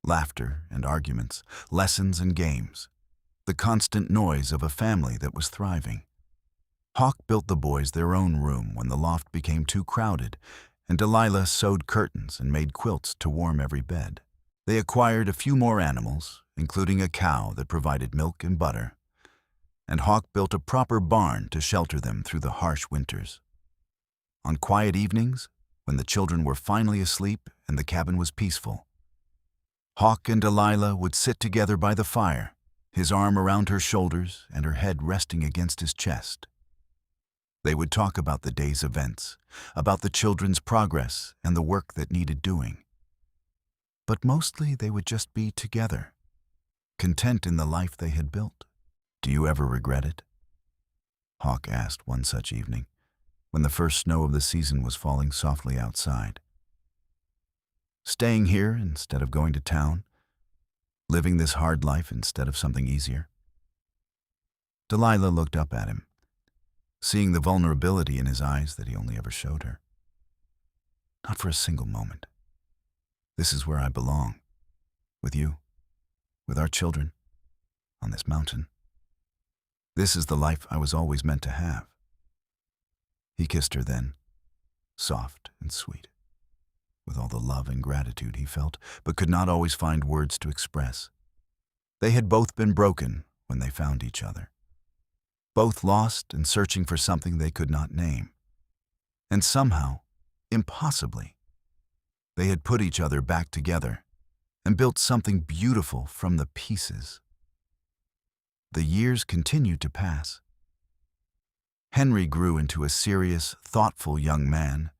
laughter and arguments, lessons and games, the constant noise of a family that was thriving. Hawk built the boys their own room when the loft became too crowded, and Delilah sewed curtains and made quilts to warm every bed. They acquired a few more animals, including a cow that provided milk and butter, and Hawk built a proper barn to shelter them through the harsh winters. On quiet evenings, when the children were finally asleep and the cabin was peaceful, Hawk and Delilah would sit together by the fire, his arm around her shoulders and her head resting against his chest. They would talk about the day's events, about the children's progress and the work that needed doing. But mostly they would just be together, content in the life they had built. "Do you ever regret it?" Hawk asked one such evening, when the first snow of the season was falling softly outside. "Staying here instead of going to town? Living this hard life instead of something easier?" Delilah looked up at him, seeing the vulnerability in his eyes that he only ever showed her. "Not for a single moment. This is where I belong, with you." with our children, on this mountain. This is the life I was always meant to have." He kissed her then, soft and sweet, with all the love and gratitude he felt, but could not always find words to express. They had both been broken when they found each other, both lost and searching for something they could not name. And somehow, impossibly, they had put each other back together and built something beautiful from the pieces. The years continued to pass. Henry grew into a serious, thoughtful young man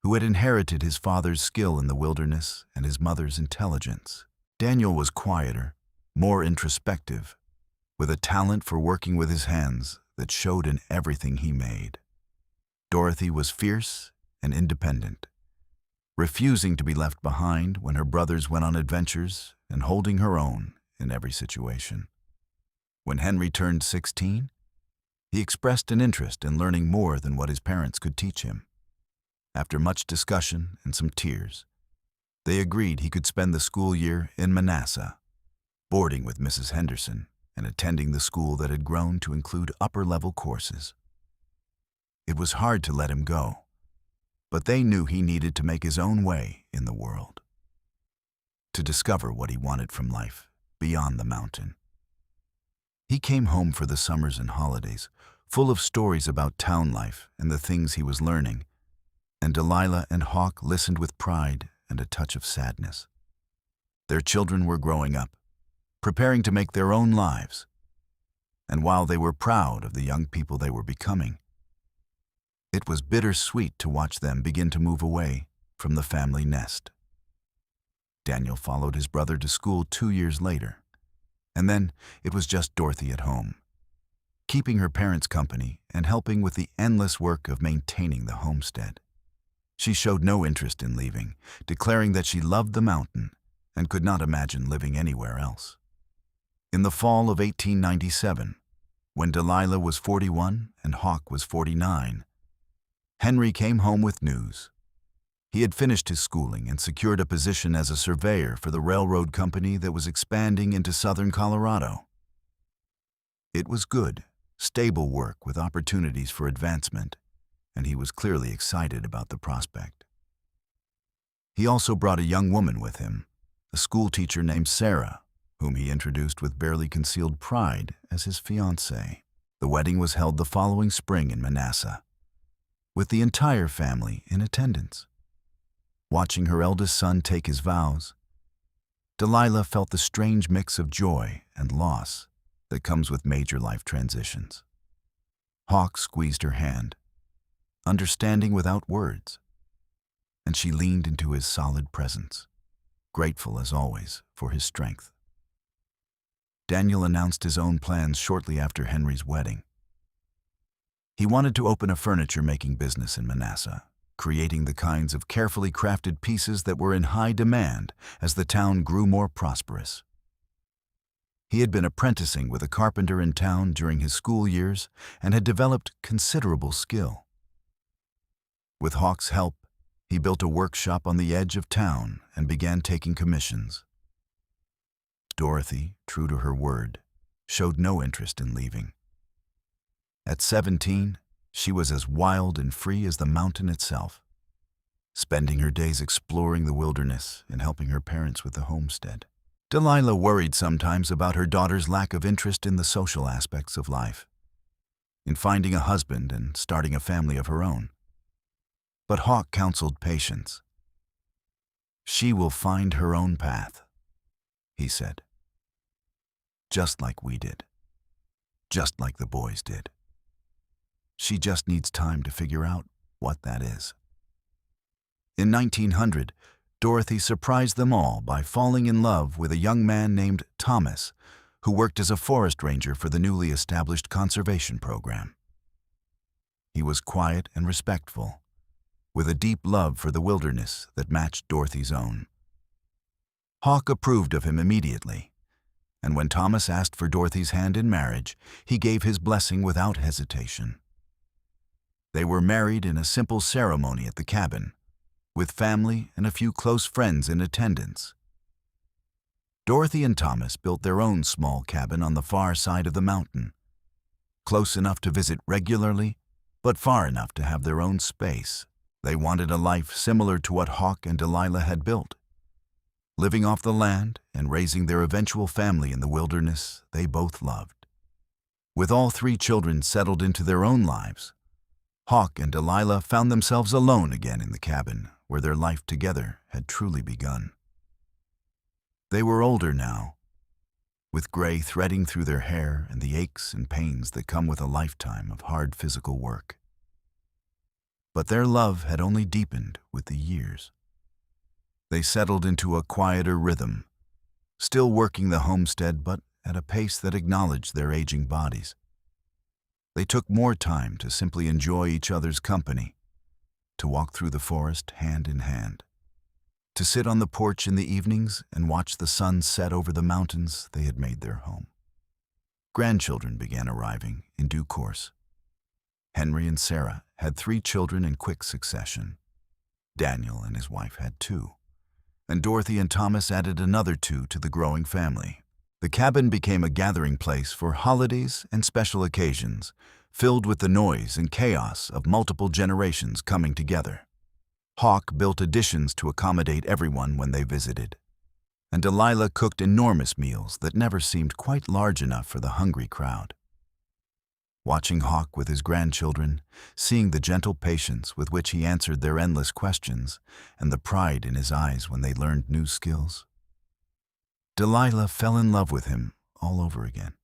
who had inherited his father's skill in the wilderness and his mother's intelligence. Daniel was quieter, more introspective, with a talent for working with his hands that showed in everything he made. Dorothy was fierce and independent, refusing to be left behind when her brothers went on adventures and holding her own in every situation. When Henry turned 16, he expressed an interest in learning more than what his parents could teach him. After much discussion and some tears, they agreed he could spend the school year in Manassas, boarding with Mrs. Henderson and attending the school that had grown to include upper-level courses. It was hard to let him go, but they knew he needed to make his own way in the world, to discover what he wanted from life beyond the mountain. He came home for the summers and holidays, full of stories about town life and the things he was learning, and Delilah and Hawk listened with pride and a touch of sadness. Their children were growing up, preparing to make their own lives, and while they were proud of the young people they were becoming, it was bittersweet to watch them begin to move away from the family nest. Daniel followed his brother to school 2 years later, and then it was just Dorothy at home, keeping her parents company and helping with the endless work of maintaining the homestead. She showed no interest in leaving, declaring that she loved the mountain and could not imagine living anywhere else. In the fall of 1897, when Delilah was 41 and Hawk was 49, Henry came home with news. He had finished his schooling and secured a position as a surveyor for the railroad company that was expanding into southern Colorado. It was good, stable work with opportunities for advancement, and he was clearly excited about the prospect. He also brought a young woman with him, a schoolteacher named Sarah, whom he introduced with barely concealed pride as his fiancée. The wedding was held the following spring in Manassas, with the entire family in attendance. Watching her eldest son take his vows, Delilah felt the strange mix of joy and loss that comes with major life transitions. Hawk squeezed her hand, understanding without words, and she leaned into his solid presence, grateful as always for his strength. Daniel announced his own plans shortly after Henry's wedding. He wanted to open a furniture-making business in Manassas, creating the kinds of carefully crafted pieces that were in high demand as the town grew more prosperous. He had been apprenticing with a carpenter in town during his school years and had developed considerable skill. With Hawk's help, he built a workshop on the edge of town and began taking commissions. Dorothy, true to her word, showed no interest in leaving. At 17, she was as wild and free as the mountain itself, spending her days exploring the wilderness and helping her parents with the homestead. Delilah worried sometimes about her daughter's lack of interest in the social aspects of life, in finding a husband and starting a family of her own. But Hawk counseled patience. "She will find her own path," he said. "Just like we did. Just like the boys did. She just needs time to figure out what that is." In 1900, Dorothy surprised them all by falling in love with a young man named Thomas, who worked as a forest ranger for the newly established conservation program. He was quiet and respectful, with a deep love for the wilderness that matched Dorothy's own. Hawk approved of him immediately, and when Thomas asked for Dorothy's hand in marriage, he gave his blessing without hesitation. They were married in a simple ceremony at the cabin, with family and a few close friends in attendance. Dorothy and Thomas built their own small cabin on the far side of the mountain, close enough to visit regularly, but far enough to have their own space. They wanted a life similar to what Hawk and Delilah had built. Living off the land and raising their eventual family in the wilderness they both loved. With all three children settled into their own lives, Hawk and Delilah found themselves alone again in the cabin where their life together had truly begun. They were older now, with gray threading through their hair and the aches and pains that come with a lifetime of hard physical work. But their love had only deepened with the years. They settled into a quieter rhythm, still working the homestead but at a pace that acknowledged their aging bodies. They took more time to simply enjoy each other's company, to walk through the forest hand in hand, to sit on the porch in the evenings and watch the sun set over the mountains they had made their home. Grandchildren began arriving in due course. Henry and Sarah had 3 children in quick succession. Daniel and his wife had 2, and Dorothy and Thomas added another 2 to the growing family. The cabin became a gathering place for holidays and special occasions, filled with the noise and chaos of multiple generations coming together. Hawk built additions to accommodate everyone when they visited, and Delilah cooked enormous meals that never seemed quite large enough for the hungry crowd. Watching Hawk with his grandchildren, seeing the gentle patience with which he answered their endless questions, and the pride in his eyes when they learned new skills, Delilah fell in love with him all over again.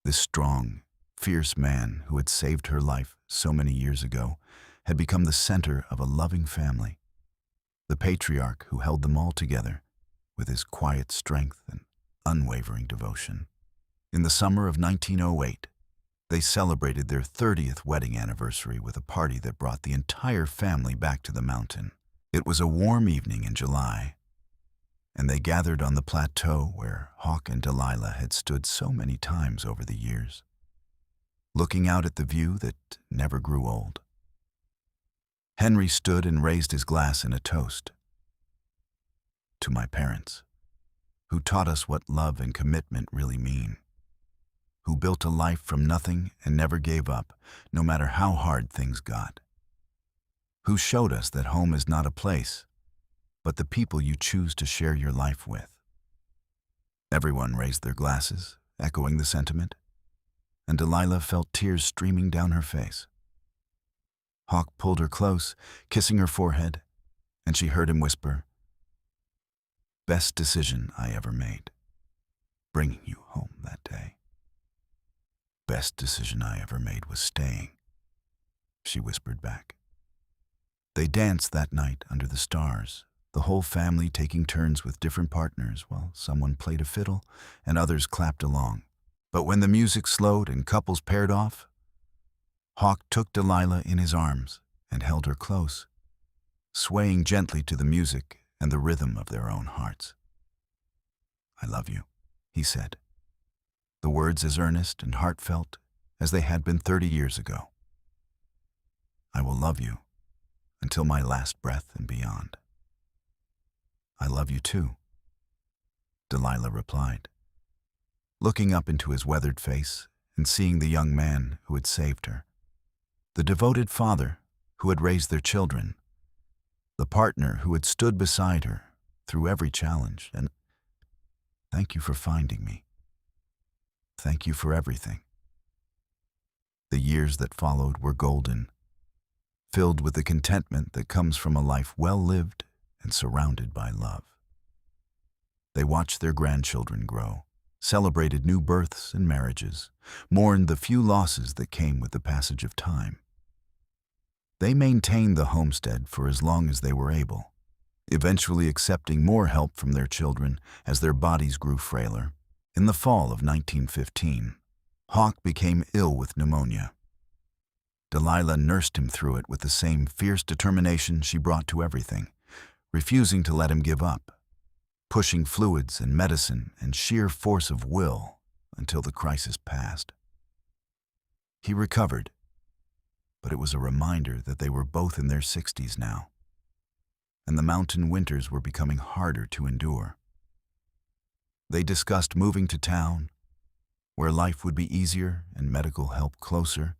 This strong, fierce man who had saved her life so many years ago had become the center of a loving family, the patriarch who held them all together with his quiet strength and unwavering devotion. In the summer of 1908, they celebrated their 30th wedding anniversary with a party that brought the entire family back to the mountain. It was a warm evening in July, and they gathered on the plateau where Hawk and Delilah had stood so many times over the years, looking out at the view that never grew old. Henry stood and raised his glass in a toast. To my parents, who taught us what love and commitment really mean, who built a life from nothing and never gave up, no matter how hard things got, who showed us that home is not a place, but the people you choose to share your life with. Everyone raised their glasses, echoing the sentiment, and Delilah felt tears streaming down her face. Hawk pulled her close, kissing her forehead, and she heard him whisper, "Best decision I ever made, bringing you home that day. Best decision I ever made was staying," she whispered back. They danced that night under the stars, the whole family taking turns with different partners while someone played a fiddle and others clapped along. But when the music slowed and couples paired off, Hawk took Delilah in his arms and held her close, swaying gently to the music and the rhythm of their own hearts. "I love you," he said, the words as earnest and heartfelt as they had been 30 years ago. "I will love you until my last breath and beyond." "I love you too," Delilah replied, looking up into his weathered face and seeing the young man who had saved her, the devoted father who had raised their children, the partner who had stood beside her through every challenge, and thank you for finding me. Thank you for everything. The years that followed were golden, filled with the contentment that comes from a life well lived and surrounded by love. They watched their grandchildren grow, celebrated new births and marriages, mourned the few losses that came with the passage of time. They maintained the homestead for as long as they were able, eventually accepting more help from their children as their bodies grew frailer. In the fall of 1915, Hawk became ill with pneumonia. Delilah nursed him through it with the same fierce determination she brought to everything, refusing to let him give up, pushing fluids and medicine and sheer force of will until the crisis passed. He recovered, but it was a reminder that they were both in their 60s now, and the mountain winters were becoming harder to endure. They discussed moving to town, where life would be easier and medical help closer,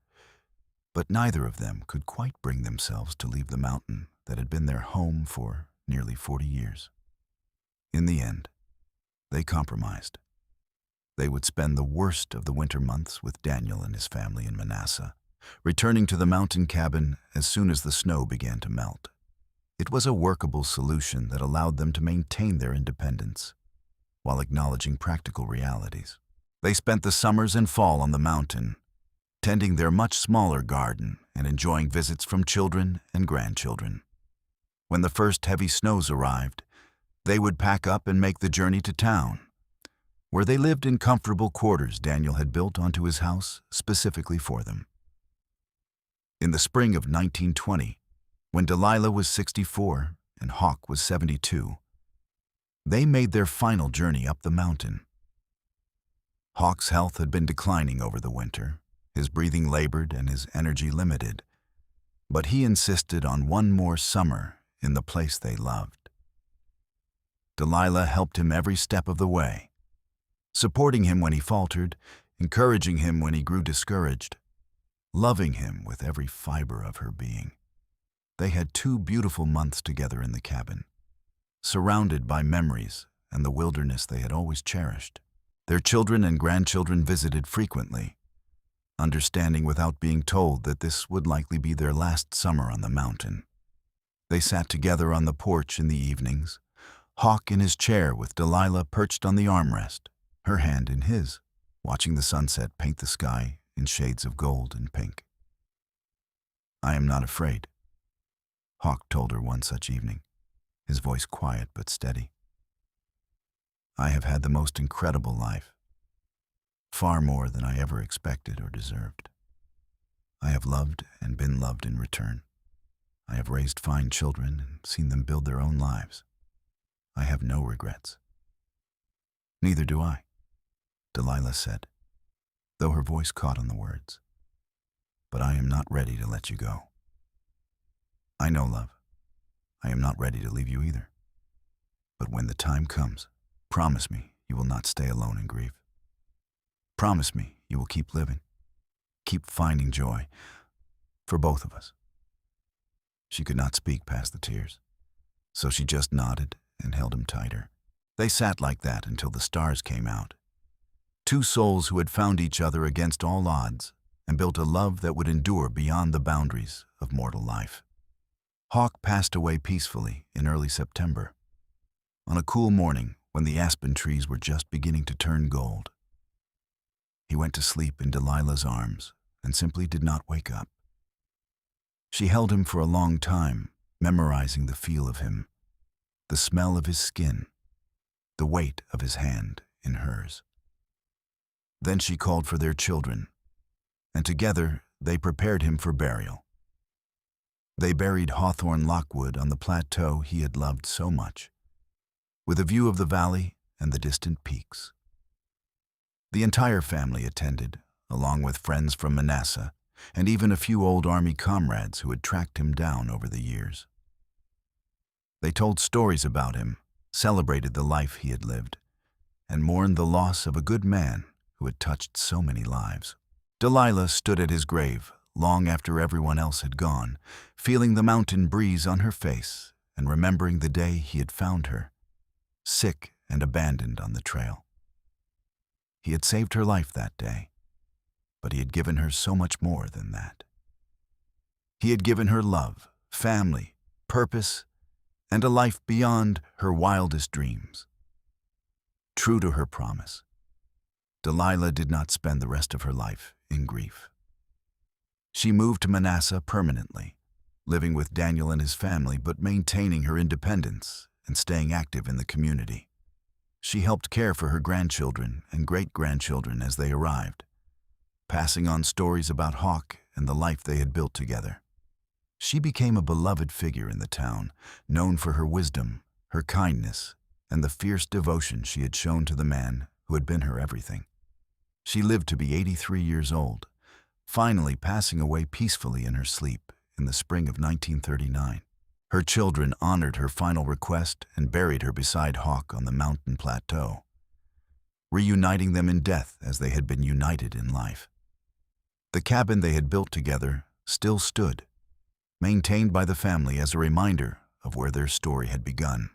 but neither of them could quite bring themselves to leave the mountain that had been their home for nearly 40 years. In the end, they compromised. They would spend the worst of the winter months with Daniel and his family in Manasseh, returning to the mountain cabin as soon as the snow began to melt. It was a workable solution that allowed them to maintain their independence while acknowledging practical realities. They spent the summers and fall on the mountain, tending their much smaller garden and enjoying visits from children and grandchildren. When the first heavy snows arrived, they would pack up and make the journey to town, where they lived in comfortable quarters Daniel had built onto his house specifically for them. In the spring of 1920, when Delilah was 64 and Hawk was 72, they made their final journey up the mountain. Hawk's health had been declining over the winter, his breathing labored and his energy limited, but he insisted on one more summer in the place they loved. Delilah helped him every step of the way, supporting him when he faltered, encouraging him when he grew discouraged, loving him with every fiber of her being. They had 2 beautiful months together in the cabin, surrounded by memories and the wilderness they had always cherished. Their children and grandchildren visited frequently, understanding without being told that this would likely be their last summer on the mountain. They sat together on the porch in the evenings, Hawk in his chair with Delilah perched on the armrest, her hand in his, watching the sunset paint the sky in shades of gold and pink. "I am not afraid," Hawk told her one such evening, his voice quiet but steady. "I have had the most incredible life, far more than I ever expected or deserved. I have loved and been loved in return. I have raised fine children and seen them build their own lives. I have no regrets." "Neither do I," Delilah said, though her voice caught on the words. "But I am not ready to let you go." "I know, love. I am not ready to leave you either. But when the time comes, promise me you will not stay alone in grief. Promise me you will keep living, keep finding joy, for both of us." She could not speak past the tears, so she just nodded and held him tighter. They sat like that until the stars came out. 2 souls who had found each other against all odds and built a love that would endure beyond the boundaries of mortal life. Hawk passed away peacefully in early September, on a cool morning when the aspen trees were just beginning to turn gold. He went to sleep in Delilah's arms and simply did not wake up. She held him for a long time, memorizing the feel of him, the smell of his skin, the weight of his hand in hers. Then she called for their children, and together they prepared him for burial. They buried Hawthorne Lockwood on the plateau he had loved so much, with a view of the valley and the distant peaks. The entire family attended, along with friends from Manasseh, and even a few old army comrades who had tracked him down over the years. They told stories about him, celebrated the life he had lived, and mourned the loss of a good man who had touched so many lives. Delilah stood at his grave long after everyone else had gone, feeling the mountain breeze on her face and remembering the day he had found her, sick and abandoned on the trail. He had saved her life that day, but he had given her so much more than that. He had given her love, family, purpose, and a life beyond her wildest dreams. True to her promise, Delilah did not spend the rest of her life in grief. She moved to Manasseh permanently, living with Daniel and his family but maintaining her independence and staying active in the community. She helped care for her grandchildren and great-grandchildren as they arrived, passing on stories about Hawk and the life they had built together. She became a beloved figure in the town, known for her wisdom, her kindness, and the fierce devotion she had shown to the man who had been her everything. She lived to be 83 years old, finally passing away peacefully in her sleep in the spring of 1939. Her children honored her final request and buried her beside Hawk on the mountain plateau. reuniting them in death as they had been united in life. The cabin they had built together still stood, maintained by the family as a reminder of where their story had begun.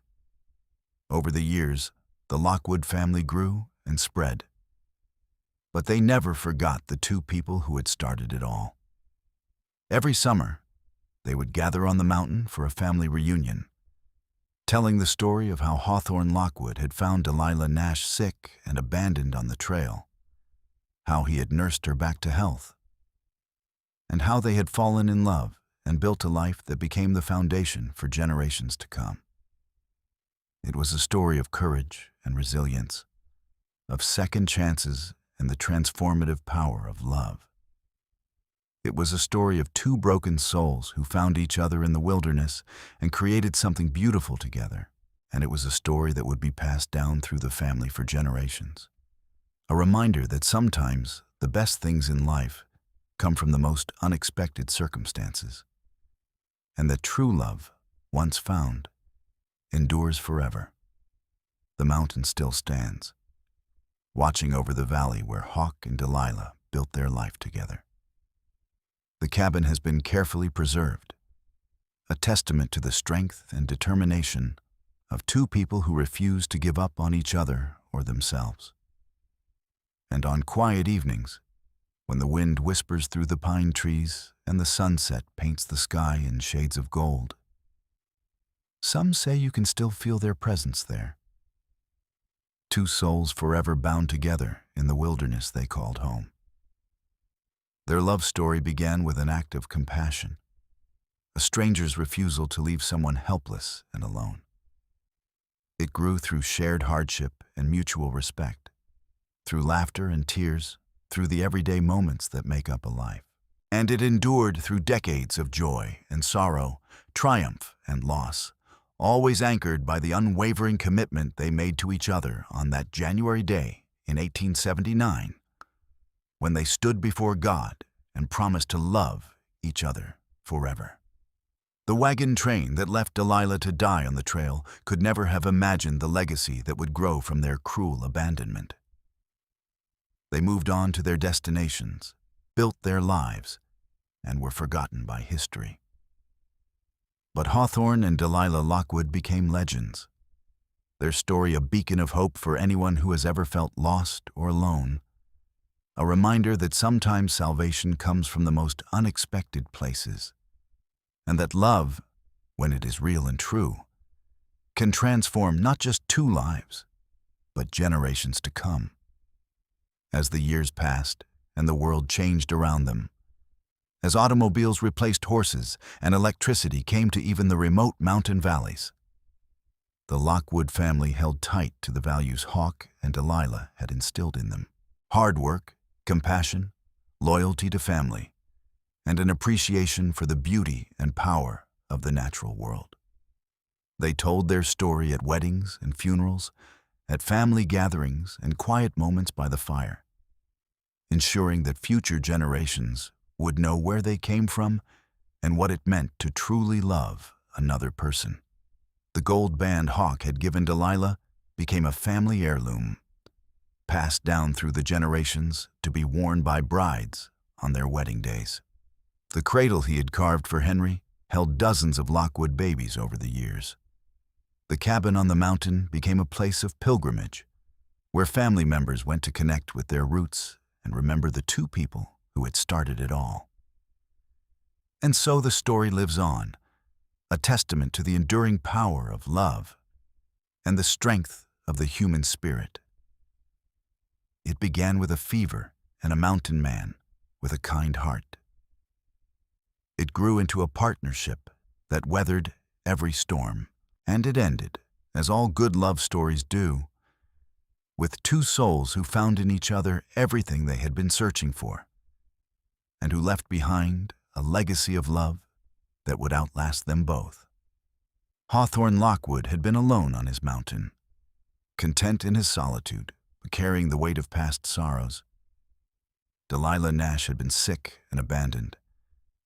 Over the years, the Lockwood family grew and spread, but they never forgot the two people who had started it all. Every summer, they would gather on the mountain for a family reunion, telling the story of how Hawthorne Lockwood had found Delilah Nash sick and abandoned on the trail, how he had nursed her back to health, and how they had fallen in love and built a life that became the foundation for generations to come. It was a story of courage and resilience, of second chances and the transformative power of love. It was a story of two broken souls who found each other in the wilderness and created something beautiful together, and it was a story that would be passed down through the family for generations. A reminder that sometimes the best things in life come from the most unexpected circumstances, and that true love, once found, endures forever. The mountain still stands, watching over the valley where Hawk and Delilah built their life together. The cabin has been carefully preserved, a testament to the strength and determination of two people who refuse to give up on each other or themselves. And on quiet evenings, when the wind whispers through the pine trees and the sunset paints the sky in shades of gold, some say you can still feel their presence there. Two souls forever bound together in the wilderness they called home. Their love story began with an act of compassion, a stranger's refusal to leave someone helpless and alone. It grew through shared hardship and mutual respect, through laughter and tears, through the everyday moments that make up a life. And it endured through decades of joy and sorrow, triumph and loss, always anchored by the unwavering commitment they made to each other on that January day in 1879, when they stood before God and promised to love each other forever. The wagon train that left Delilah to die on the trail could never have imagined the legacy that would grow from their cruel abandonment. They moved on to their destinations, built their lives, and were forgotten by history. But Hawthorne and Delilah Lockwood became legends, their story a beacon of hope for anyone who has ever felt lost or alone, a reminder that sometimes salvation comes from the most unexpected places, and that love, when it is real and true, can transform not just two lives, but generations to come. As the years passed and the world changed around them, as automobiles replaced horses and electricity came to even the remote mountain valleys, the Lockwood family held tight to the values Hawk and Delilah had instilled in them: hard work, compassion, loyalty to family, and an appreciation for the beauty and power of the natural world. They told their story at weddings and funerals, at family gatherings and quiet moments by the fire, ensuring that future generations would know where they came from and what it meant to truly love another person. The gold band Hawk had given Delilah became a family heirloom, passed down through the generations to be worn by brides on their wedding days. The cradle he had carved for Henry held dozens of Lockwood babies over the years. The cabin on the mountain became a place of pilgrimage, where family members went to connect with their roots and remember the two people who had started it all. And so the story lives on, a testament to the enduring power of love and the strength of the human spirit. It began with a fever and a mountain man with a kind heart. It grew into a partnership that weathered every storm, and it ended, as all good love stories do, with two souls who found in each other everything they had been searching for, and who left behind a legacy of love that would outlast them both. Hawthorne Lockwood had been alone on his mountain, content in his solitude, but carrying the weight of past sorrows. Delilah Nash had been sick and abandoned,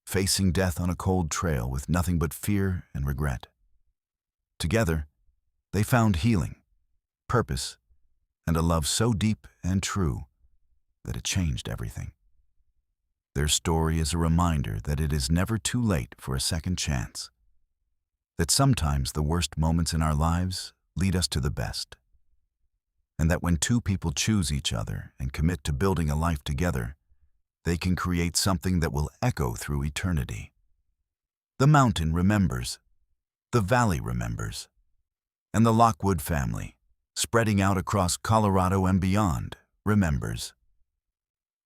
facing death on a cold trail with nothing but fear and regret. Together, they found healing, purpose, and a love so deep and true that it changed everything. Their story is a reminder that it is never too late for a second chance, that sometimes the worst moments in our lives lead us to the best, and that when two people choose each other and commit to building a life together, they can create something that will echo through eternity. The mountain remembers, the valley remembers, and the Lockwood family, spreading out across Colorado and beyond, remembers.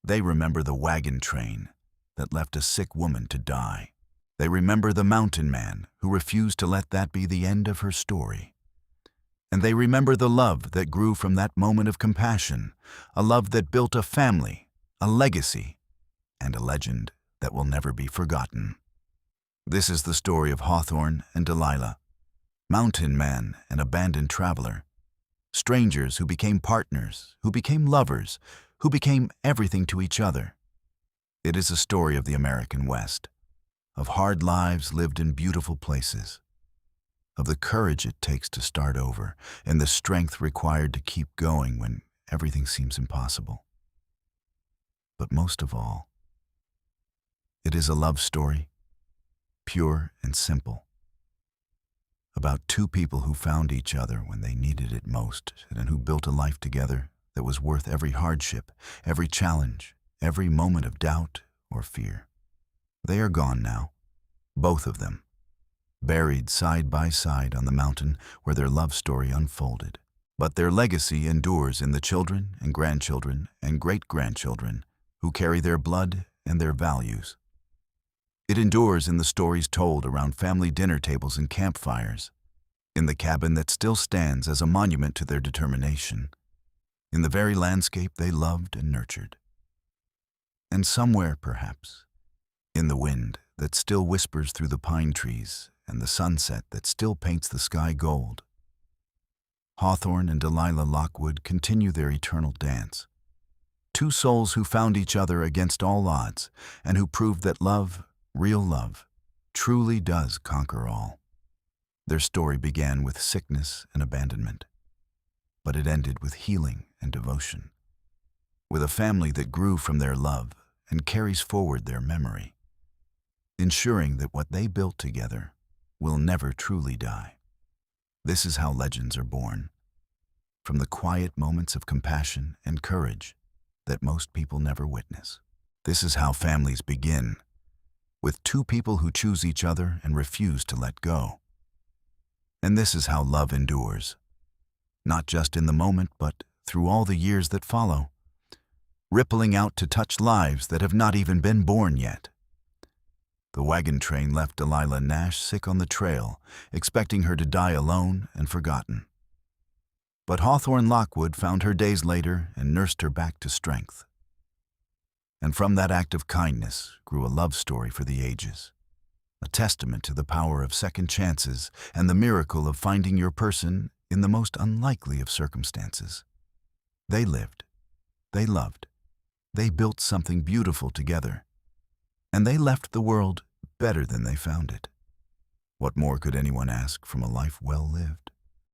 They remember the wagon train that left a sick woman to die. They remember the mountain man who refused to let that be the end of her story. And they remember the love that grew from that moment of compassion, a love that built a family, a legacy, and a legend that will never be forgotten. This is the story of Hawthorne and Delilah, mountain man and abandoned traveler, strangers who became partners, who became lovers, who became everything to each other. It is a story of the American West, of hard lives lived in beautiful places, of the courage it takes to start over and the strength required to keep going when everything seems impossible. But most of all, it is a love story, pure and simple, about two people who found each other when they needed it most and who built a life together that was worth every hardship, every challenge, every moment of doubt or fear. They are gone now, both of them, buried side by side on the mountain where their love story unfolded. But their legacy endures in the children and grandchildren and great-grandchildren who carry their blood and their values. It endures in the stories told around family dinner tables and campfires, in the cabin that still stands as a monument to their determination, in the very landscape they loved and nurtured. And somewhere, perhaps, in the wind that still whispers through the pine trees and the sunset that still paints the sky gold, Hawthorne and Delilah Lockwood continue their eternal dance. Two souls who found each other against all odds and who proved that love, real love, truly does conquer all. Their story began with sickness and abandonment, but it ended with healing and devotion, with a family that grew from their love and carries forward their memory, ensuring that what they built together will never truly die. This is how legends are born, from the quiet moments of compassion and courage that most people never witness. This is how families begin, with two people who choose each other and refuse to let go. And this is how love endures, not just in the moment, but through all the years that follow, rippling out to touch lives that have not even been born yet. The wagon train left Delilah Nash sick on the trail, expecting her to die alone and forgotten. But Hawthorne Lockwood found her days later and nursed her back to strength. And from that act of kindness grew a love story for the ages, a testament to the power of second chances and the miracle of finding your person in the most unlikely of circumstances. They lived, they loved, they built something beautiful together, and they left the world better than they found it. What more could anyone ask from a life well lived?